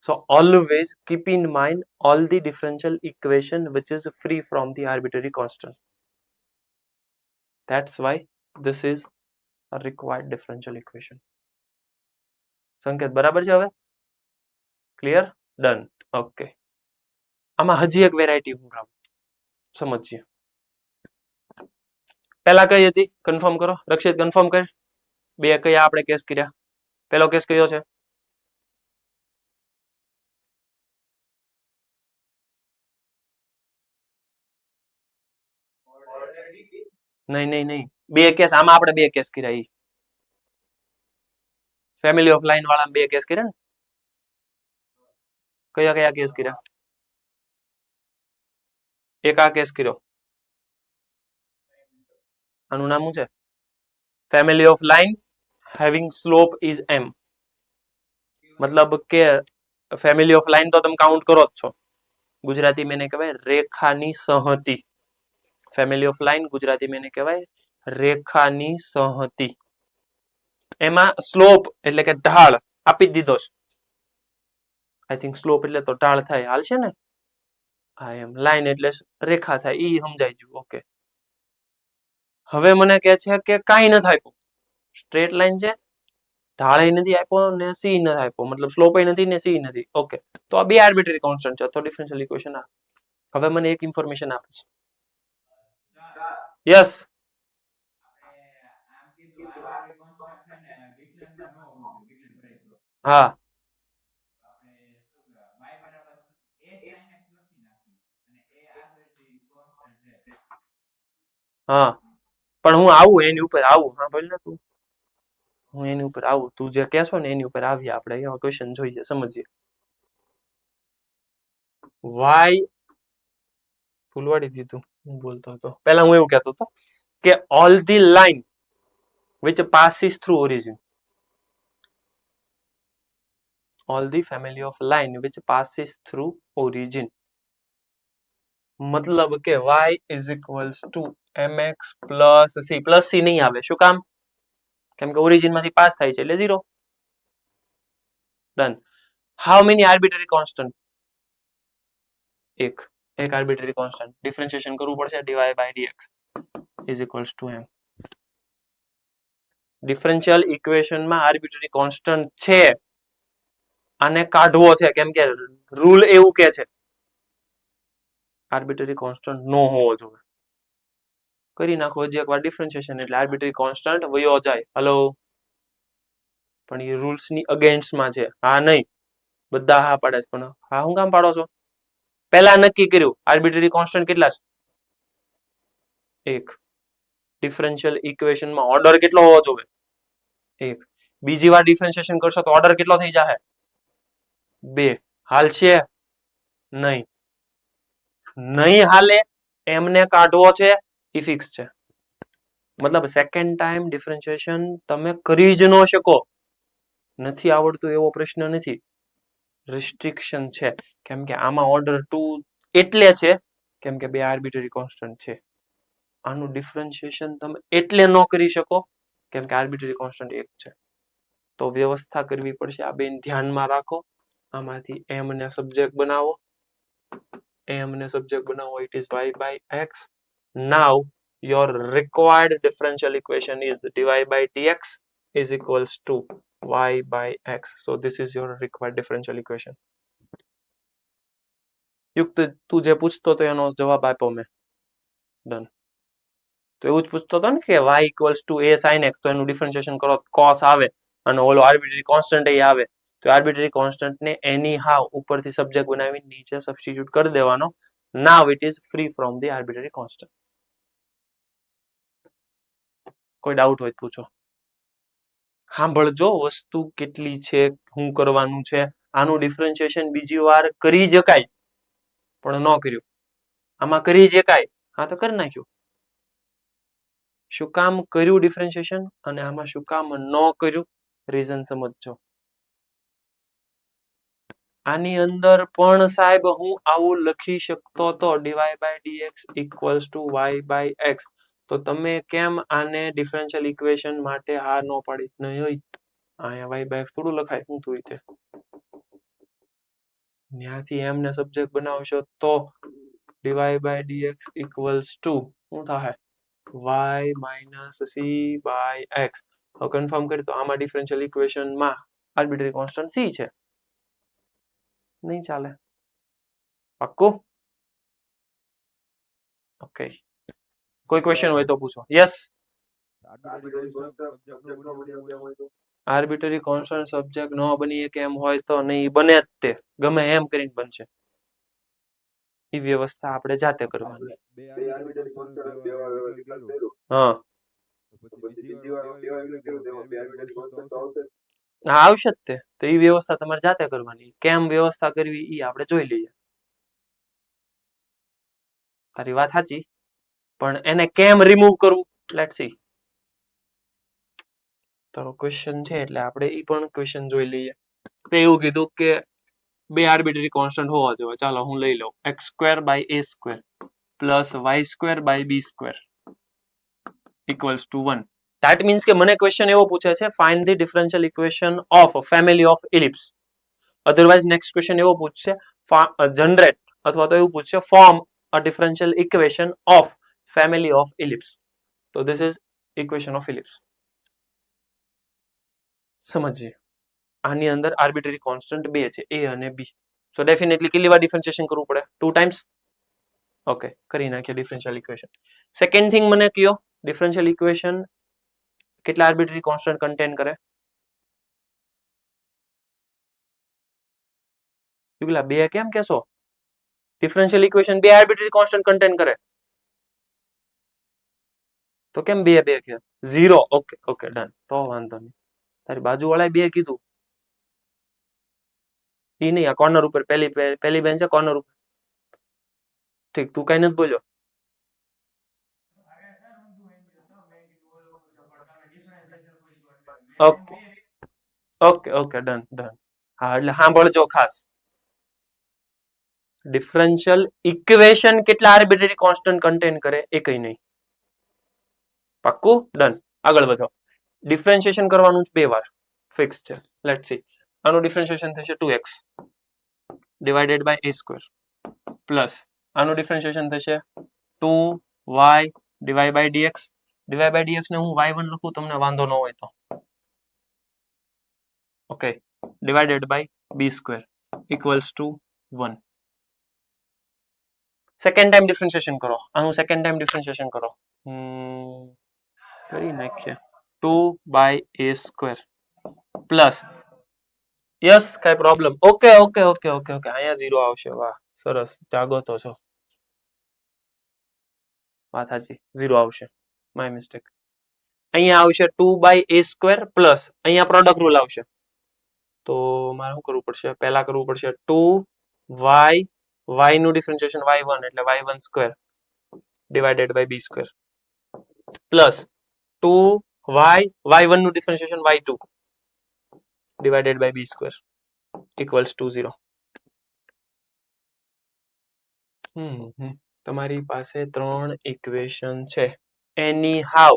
A: So always keep in mind all the differential equation which is free from the arbitrary constant. That's why this is a required differential equation. સંકેત બરાબર છે હવે? ક્લિયર? ડન. ઓકે. આમાં હજી એક વેરાયટી હું રામ સમજીએ. પહેલા કઈ હતી? કન્ફર્મ કરો. રક્ષિત કન્ફર્મ કર. બે કયા આપણે કેસ કર્યા? પહેલો કેસ કયો છે? નહીં. બે કેસ આમાં આપણે બે કેસ કર્યા. ફેમિલી ઓફ લાઈન વાળા બે કેસ કર્યા ને? કયા કયા કેસ કર્યા? એક આ કેસ કર્યો. આનું નામ શું છે? Family of line having slope is m. મતલબ કે ફેમિલી ઓફ લાઈન તો તમે કાઉન્ટ કરો જ છો. ગુજરાતી મેં કહેવાય રેખાની સંહતિ. ફેમિલી ઓફ લાઈન ગુજરાતી મેં કહેવાય રેખાની સંહતિ. એમાં સ્લોપ એટલે કે ઢાળ આપી જ દીધો છે. આઈ થિંક સ્લોપ એટલે તો ઢાળ થાય, હાલશે ને? હા એમ. લાઈન એટલે રેખા થાય, ઈ સમજાઈ ગયું. ઓકે. હવે મને કહે છે કે કાંઈ નથી આપ્યું, સ્ટ્રેટ લાઈન છે, ઢાળે નથી આપ્યો ને સી નથી આપ્યો, મતલબ સ્લોપ નથી ને સી નથી. ઓકે, તો આ બે આર્બિટરી કોન્સ્ટન્ટ છે, તો ડિફરન્શિયલ ઇક્વેશન આ. હવે મને એક ઇન્ફોર્મેશન આપે છે. યસ. હા. હા, પણ હું આવું એની ઉપર આવું. હા બોલ ને તું. હું એની ઉપર આવું, તું જે કહેશો ને એની ઉપર આવીએ આપણે. એવા ક્વેશ્ચન જોઈએ, સમજીએ. વાય ફૂલવાડી દીધું. હું બોલતો હતો પહેલા, હું એવું કહેતો હતો કે all the line which passes through origin, all the family of line which passes through origin, મતલબ કે y is equals to mx plus c. Plus c નહીં આવે. શું કામ? કેમ કે ઓરિજિન માંથી પાસ થાય છે એટલે 0. Done. How many arbitrary constant? એક આર્બિટરી કોન્સ્ટન્ટ. ડિફરન્શિએશન કરવું પડશે. dy by dx is equals to m. Differential ઇક્વેશનમાં આર્બિટરી કોન્સ્ટન્ટ છે, આને કાઢવો છે, કેમ કે રૂલ એવું કે છે આર્બિટરી કોન્સ્ટન્ટ નો હોવો જોઈએ. કરી નાખો હજી એકવાર ડિફરન્શિએશન એટલે આર્બિટરી કોન્સ્ટન્ટ વયો જાય. હલો, પણ એ રૂલ્સ ની અગેન્સ્ટમાં છે. હા નહીં, બધા હા પાડે છે, પણ હા હું કામ પાડો છો? પહેલા નક્કી કર્યું આર્બિટરી કોન્સ્ટન્ટ કેટલા છે? એક. ડિફરન્શિયલ ઇક્વેશનમાં ઓર્ડર કેટલો હોવો જોઈએ? એક. બીજી વાર ડિફરન્શિએશન કરશો તો ઓર્ડર કેટલો થઈ જશે? 2. હાલશે? નહીં. નહીં હાલે. એમને કાઢવો છે, ઈ ફિક્સ છે. મતલબ સેકન્ડ ટાઈમ ડિફરન્શિએશન તમે કરી જ ન શકો. નથી આવડતું એવો પ્રશ્ન નથી, રિસ્ટ્રિક્શન છે. કેમ કે આમાં ઓર્ડર 2 એટલે છે કેમ કે બે આર્બિટરી કોન્સ્ટન્ટ છે. આનું ડિફરન્શિએશન તમે એટલે ન કરી શકો કેમ કે આર્બિટરી કોન્સ્ટન્ટ 1 છે. તો વ્યવસ્થા કરવી પડશે. આ બેન ધ્યાનમાં રાખો. આમાંથી m ને સબ્જેક્ટ બનાવો. m ને સબ્જેક્ટ બનાવો. It is y by x. Now your required differential equation is dy by dx is equals to y by x. So this is your required differential equation. યુક્ત તું જે પૂછતો તો એનો જવાબ આપ્યો મેં. ડન. તો એવું જ પૂછતો હતો ને કે y equals to a sin x, તો એનું ડિફરન્શિએશન કરો cos આવે અને ઓલો આર્બિટરી કોન્સ્ટન્ટ એ આવે. તો આર્બિટરી કોન્સ્ટન્ટ ને એની હાવ ઉપરથી સબ્જેક્ટ બનાવી નીચે સબસ્ટિટ્યુટ કરી દેવાનો. Now it is free from the arbitrary constant. કોઈ ડાઉટ હોય પૂછો. સાંભળજો વસ્તુ કેટલી છે, શું કરવાનું છે. આનું ડિફરન્શિએશન બીજી વાર કરી શકાય પણ ન કર્યું. આમાં કરી શકાય, હા તો કરી નાખ્યું. શું કામ કર્યું ડિફરન્શિએશન અને આમાં શું કામ ન કર્યું, રીઝન સમજજો. આની અંદર પણ સાહેબ હું આવું લખી શકતો હતો dy/dx ઇક્વલ્સ ટુ y/x. તો તમે કેમ આને ડિફરન્શિયલ ઇક્વેશન માટે આ ન પાડી? નહીં હોય અહીંયા y/x થોડું લખાય, શું થયું તે? ત્યાંથી એમને સબ્જેક્ટ બનાવશો તો dy/dx ઇક્વલ્સ ટુ શું થાય? y - c/x. હવે કન્ફર્મ કરી તો આમાં ડિફરન્શિયલ ઇક્વેશનમાં આર્બિટરી કોન્સ્ટન્ટ c છે. નહીં ચાલે. પાક્કું? ઓકે. કોઈ ક્વેશ્ચન હોય તો પૂછો. યસ. આર્બિટરી કોન્સ્ટન્ટ સબ્જેક્ટ ન બની કેમ હોય તો નહીં બને જ તે. ગમે એમ કરીને બનશે. એ વ્યવસ્થા આપણે જાતે કરવાની. હા. હા આવશે જ તે. તો એ વ્યવસ્થા તમારે જાતે કરવાની. કેમ વ્યવસ્થા કરવી એ આપણે જોઈ લઈએ. તારી વાત સાચી, પણ એને કેમ રિમૂવ કરવું, લેટ્સ સી. તારો ક્વેશ્ચન છે એટલે આપણે એ પણ ક્વેશ્ચન જોઈ લઈએ. તે એવું કીધું કે બે આર્બિટરી કોન્સ્ટન્ટ હોવા જોઈએ. ચાલો હું લઈ લઉં x²/a² plus y²/b² equals to 1. That means કે મને ક્વેશ્ચન એવો પૂછે છે find the differential equation of family of ellipse. Otherwise next question એવો પૂછશે જનરેટ અથવા તો એવું પૂછશે form a differential equation of family of ellipse. તો this is equation of ellipse. સમજીએ. આની અંદર આર્બિટરી કોન્સ્ટન્ટ બે છે, a અને b. સો ડેફિનેટલી કેટલી વાર ડિફરન્શિએશન કરવું પડે? 2 ટાઈમ્સ. ઓકે, કરી નાખીએ ડિફરન્શિયલ ઇક્વેશન. સેકન્ડ થિંગ મને કયો, ડિફરન્શિયલ ઇક્વેશન કેટલા આર્બિટરી કોન્સ્ટન્ટ કન્ટેન કરે? પેલા બે કેમ કેશો? ડિફરન્શિયલ ઇક્વેશન બે આર્બિટરી કોન્સ્ટન્ટ કન્ટેન કરે. તો કેમ બે બે કે 0? Okay okay done. તો વાંધો નહીં. તારી બાજુવાળાએ બે કીધું. ઈ નહીં, આ કોર્નર ઉપર પહેલી બેન્ચ છે કોર્નર ઉપર. ઠીક, તું કઈ નથી બોલ્યો. Okay okay okay done done. હા એટલે સાંભળજો ખાસ. ડિફરન્શિયલ ઇક્વેશન કેટલા આર્બિટરી કોન્સ્ટન્ટ કન્ટેન કરે એ કઈ નહીં. પાક્કું? ડન. આગળ વધો. ડિફરન્શિએશન કરવાનું બે વાર ફિક્સ છે. Let's see. આનું ડિફરન્શિએશન થશે 2x divided by a² plus આનું ડિફરન્શિએશન થશે 2y divide by dx. Divide by dx ને હું y1 લખું, તમને વાંધો ન હોય તો. Okay, divided by b² equals to 1. Second time differentiation કરો. આનું સેકન્ડ ટાઈમ ડિફરન્શિએશન કરો. કરી નાખીએ 2/a² પ્લસ યસ કઈ problem. Okay okay okay okay okay અહીંયા 0 આવશે. વાહ સરસ, જાગો તો છો. વાત સાચી, 0 આવશે. My mistake. અહીંયા આવશે 2/a² પ્લસ અહીંયા પ્રોડક્ટ રૂલ આવશે. તો મારે શું કરવું પડશે? પહેલા કરવું પડશે 2y y નું ડિફરન્શિએશન y1 એટલે y1² divided by b² plus 2y y1 નું differentiation y2 divided by b² equals to 0. તમારી પાસે 3 ઇક્વેશન છે. એની હાવ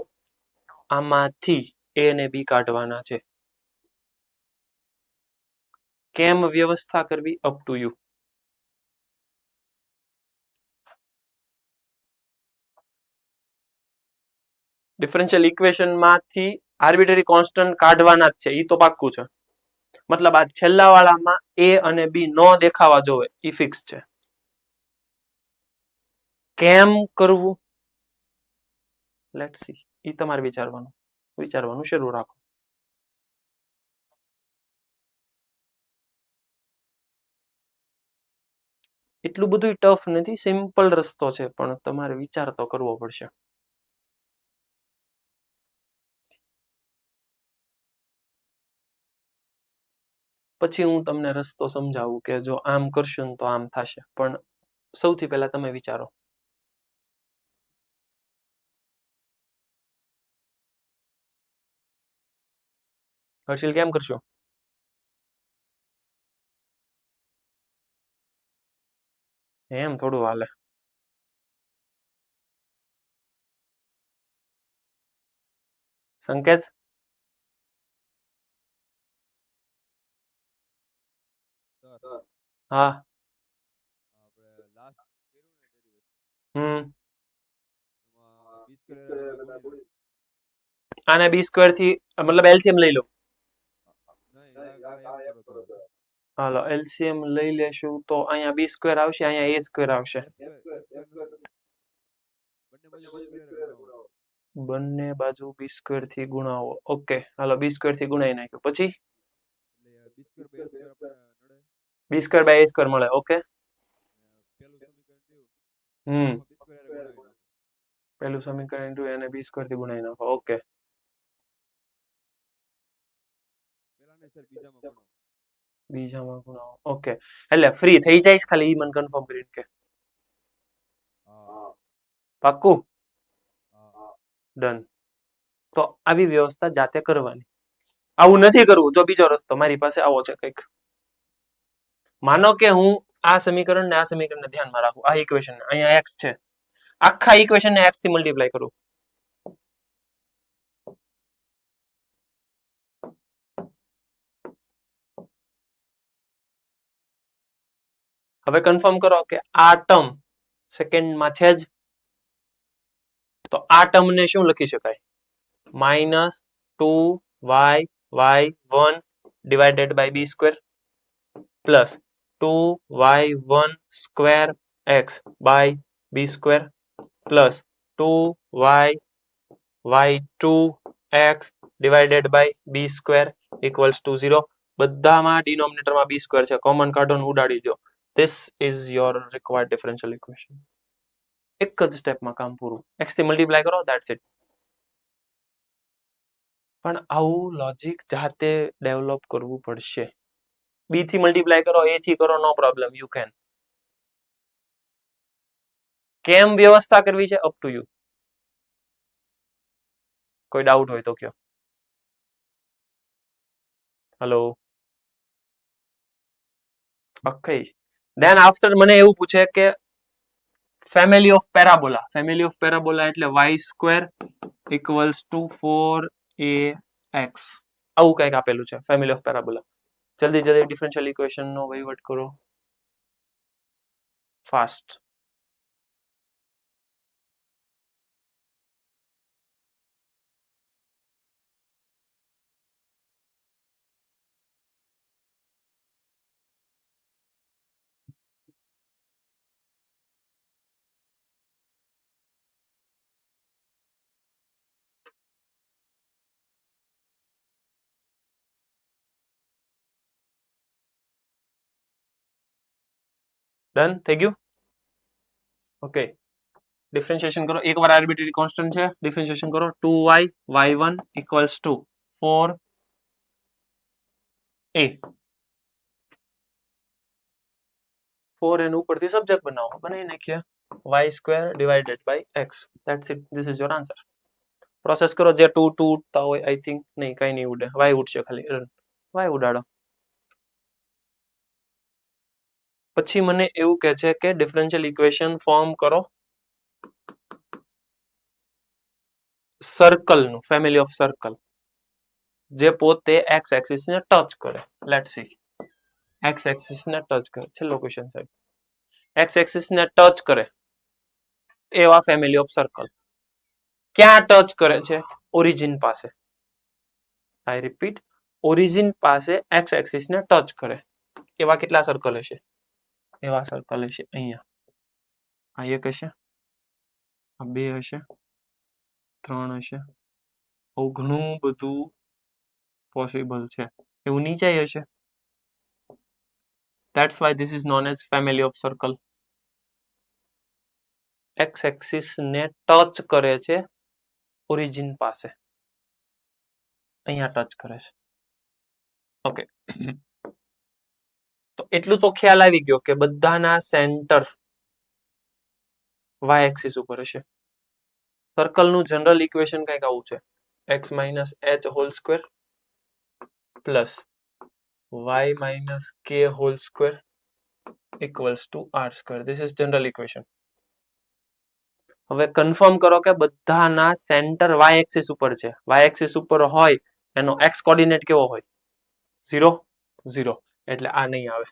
A: આમાંથી a અને b કાઢવાના છે. કેમ વ્યવસ્થા કરવી up to you. Differential equation માંથી આર્બિટરી કોન્સ્ટન્ટ કાઢવાના જ છે, એ તો પાક્કું છે. મતલબ આ છેલ્લા વાળામાં a અને b નો દેખાવા જોવે, એ ફિક્સ છે. કેમ કરવું લેટ્સ સી. એ તમારે વિચારવાનું શરૂ રાખો. એટલું બધું ટફ નથી, સિમ્પલ રસ્તો છે, પણ તમારે વિચાર તો કરવો પડશે. પછી હું તમને રસ્તો સમજાવું કે જો આમ કરશું ને તો આમ થશે, પણ સૌથી પહેલા તમે વિચારો. હર્ષિલ કેમ કરશો? એમ થોડું હાલે. સંકેત
B: સર
A: હા.
B: આપણે લાસ્ટ કર્યું ને ડેરિવેશન
A: હમ
B: એમાં બી સ્ક્વેર ગુણી નાખો.
A: આને બી સ્ક્વેર થી મતલબ એલસીએમ લઈ લો.
B: નહીં આ એમ કરો તો
A: હાલો એલસીએમ લઈ લેશું તો અહીંયા બી સ્ક્વેર આવશે, અહીંયા એ સ્ક્વેર આવશે.
B: એ સ્ક્વેર નથી, બંને બાજુ બી સ્ક્વેર ગુણાવો.
A: બંને બાજુ બી સ્ક્વેર થી ગુણાવો. ઓકે હાલો બી સ્ક્વેર થી ગુણાઈ નાખ્યો. પછી
B: એટલે બી સ્ક્વેર બાય સ્ક્વેર આપણે નડે.
A: બી સ્ક્વેર બાય એ સ્ક્વેર મળે. ઓકે
B: પેલું સમીકરણ થયું
A: હમ
B: એમાં બી સ્ક્વેર ગુણાવી નાખો.
A: પેલું સમીકરણ ઇન્ટુ એને બી સ્ક્વેર થી ગુણાઈ નાખો. ઓકે
B: પેલા ને સર બીજામાં ગુણાવો.
A: બીજામાં ગુણાવો. ઓકે એટલે ફ્રી થઈ જાય ખાલી ઈ મને કન્ફર્મ કરીને કે
B: હા
A: પાક્કું
B: હા
A: ડન. તો આવી વ્યવસ્થા જાતે કરવાની. આવું નથી કરવું. જો બીજો રસ્તો મારી પાસે આવો છે કંઈક. માનો કે હું આ સમીકરણ ને આ સમીકરણને ધ્યાનમાં રાખું, આ ઇક્વેશન અહીંયા x છે, આખા ઇક્વેશન ને x થી મલ્ટીપ્લાય કરું. હવે કન્ફર્મ કરો કે આ ટર્મ સેકન્ડમાં છે જ. તો આ ટર્મ ને શું લખી શકાય? -2y(y)(1) divided by b square plus 2y1 square x by b square plus 2y(y2) x divided by b square equals to 0. બધામાં ડિનોમિનેટરમાં b square છે, કોમન કાઢો ને ઉડાડી દો. This is your required differential equation. એક જ સ્ટેપમાં કામ પૂરું. x થી મલ્ટીપ્લાય કરો, ધેટ્સ ઇટ. પણ આવું લોજિક જાતે ડેવલપ કરવું પડશે. બી થી મલ્ટીપ્લાય કરો, એ થી કરો, નો પ્રોબ્લેમ, યુ કેન. કેમ વ્યવસ્થા કરવી છે અપ ટુ યુ. કોઈ ડાઉટ હોય તો કયો. Hello okay. ધેન આફ્ટર મને એવું પૂછે કે family of parabola. Family of parabola એટલે y² equals to 4ax. આવું કંઈક આપેલું છે ફેમિલી ઓફ પેરાબોલા. જલ્દી જલ્દી ડિફરન્શિયલ ઇક્વેશન નો વહીવટ કરો ફાસ્ટ. ડન થઈ ગયું. ઓકે ડિફરન્શિએશન કરો. એકવાર આર્બિટ્રરી કોન્સ્ટન્ટ છે, ડિફરન્શિએશન કરો. 2y y1 equals to 4a. 4 N ઉપરથી સબ્જેક્ટ બનાવો, બનાવી નાખીએ. y² divided by x. That's it. This is your answer. Process કરો. જે 2 2 ઉડતા હોય, આઈ થિંક નહીં, કઈ નહીં ઉડે, y ઉડશે ખાલી. y ઉડાડો. પછી મને એવું કહે છે કે ડિફરન્શિયલ ઇક્વેશન ફોર્મ કરો સર્કલનું, ફેમિલી ઓફ સર્કલ, જે પોતે એક્સ એક્સિસ ને ટચ કરે. Let's see. એક્સ એક્સિસ ને ટચ કરે. છેલ્લો ક્વેશ્ચન સાહેબ. એક્સ એક્સિસ ને ટચ કરે એવા ફેમિલી ઓફ સર્કલ. ક્યાં ટચ કરે છે? ઓરિજિન પાસે. આઈ રિપીટ, ઓરિજિન પાસે એક્સ એક્સિસ ને ટચ કરે એવા કેટલા સર્કલ હશે? એવા સર્કલ હશે અહીંયા. આ એક હશે, આ બે હશે, 3 હશે. આવું ઘણું બધું પોસિબલ છે. એવું નીચે હશે. That's why this is known as family of circle. X axis ને ટચ કરે છે ઓરિજિન પાસે, અહીંયા ટચ કરે છે. ઓકે, તો એટલું તો ખ્યાલ આવી ગયો કે બધાના સેન્ટર વાય એક્સિસ ઉપર હશે. સર્કલનું જનરલ ઇક્વેશન કંઈક આવું છે, x minus h whole square plus y minus k whole square equals to r square. This is general equation. હવે કન્ફર્મ કરો કે બધાના સેન્ટર વાય એક્સિસ ઉપર છે. વાય એક્સિસ ઉપર હોય એનો એક્સ કોર્ડિનેટ કેવો હોય? 0 0. એટલે આ નહીં આવે.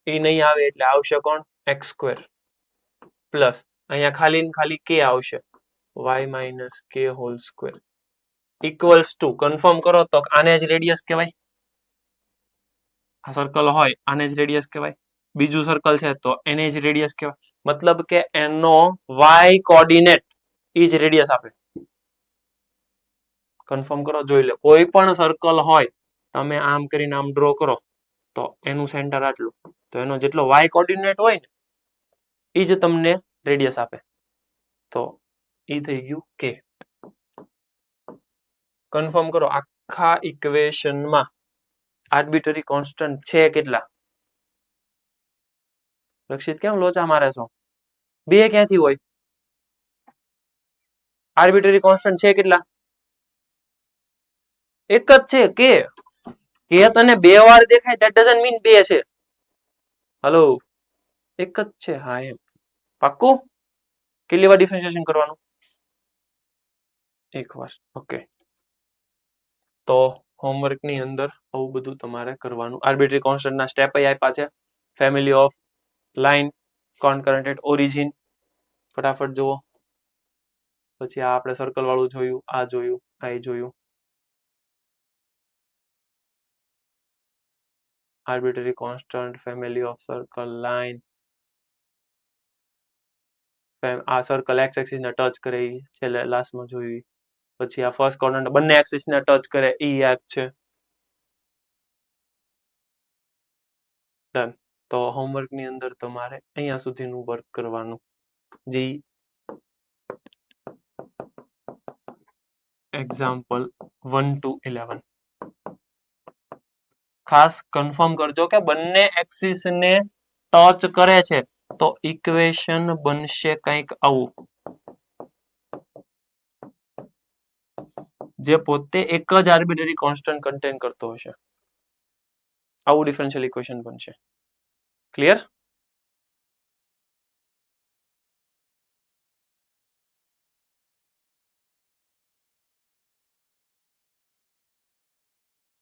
A: એ નહીં આવે એટલે આવશે કોણ? એક્સ સ્ક્વેર પ્લસ અહીંયા ખાલી ને ખાલી કે આવશે, Y minus k whole square equals two, confirm કરો તો આને જ રેડિયસ કહેવાય. આ સર્કલ હોય આને જ રેડિયસ કહેવાય. બીજું સર્કલ છે તો એને જ રેડિયસ કહેવાય. મતલબ કે એનો વાય કોર્ડિનેટ ઈ જ રેડિયસ આપે. કન્ફર્મ કરો, જોઈ લો. કોઈ પણ સર્કલ હોય તમે આમ કરીને આમ ડ્રો કરો તો એનું સેન્ટર આટલું, તો એનો જેટલો વાય કોર્ડિનેટ હોય ને એ જ તમને રેડિયસ આપે. તો એ થઈ ગયું કે. કન્ફર્મ કરો, આખા ઇક્વેશનમાં આર્બિટરી કોન્સ્ટન્ટ છે કેટલા? રક્ષિત કેમ લોચા મારે છો? બે ક્યાંથી હોય? આર્બિટરી કોન્સ્ટન્ટ છે કેટલા? એક જ છે કે. કે તને બે વાર દેખાય that doesn't mean બે છે. હલો, એક જ છે. હા એમ પાક્કું? કેટલી વાર ડિફરન્શિએશન કરવાનું? એક વાર. ઓકે, તો હોમવર્ક ની અંદર આવું બધું તમારે કરવાનું. આર્બિટરી કોન્સ્ટન્ટ ના સ્ટેપ આપ્યા છે. ફેમિલી ઓફ લાઈન, કોન્કરન્ટેડ ઓરિજિન ફટાફટ જુઓ. પછી આ આપણે સર્કલ વાળું જોયું, આ જોયું, આ જોયું. Arbitrary constant, family of circle, line, આ સર્કલ એક્સ એક્સિસ ને ટચ કરે છેલ્લે લાસ્ટમાં જોયું. પછી આ ફર્સ્ટ કોર્નર બંને એક્સિસ ને ટચ કરે એ યાદ છે. ડન. તો હોમવર્ક ની અંદર તમારે અહીંયા સુધીનું વર્ક કરવાનું. જે એક્ઝામ્પલ 1 to 11. ખાસ કન્ફર્મ કરજો કે બંને એક્સિસ ને ટચ કરે છે તો ઇક્વેશન બનશે કંઈક આવું, જે પોતે એક જ આર્બિટરી કોન્સ્ટન્ટ કન્ટેન કરતો હશે. આવું ડિફરન્શિયલ ઇક્વેશન બનશે. ક્લિયર?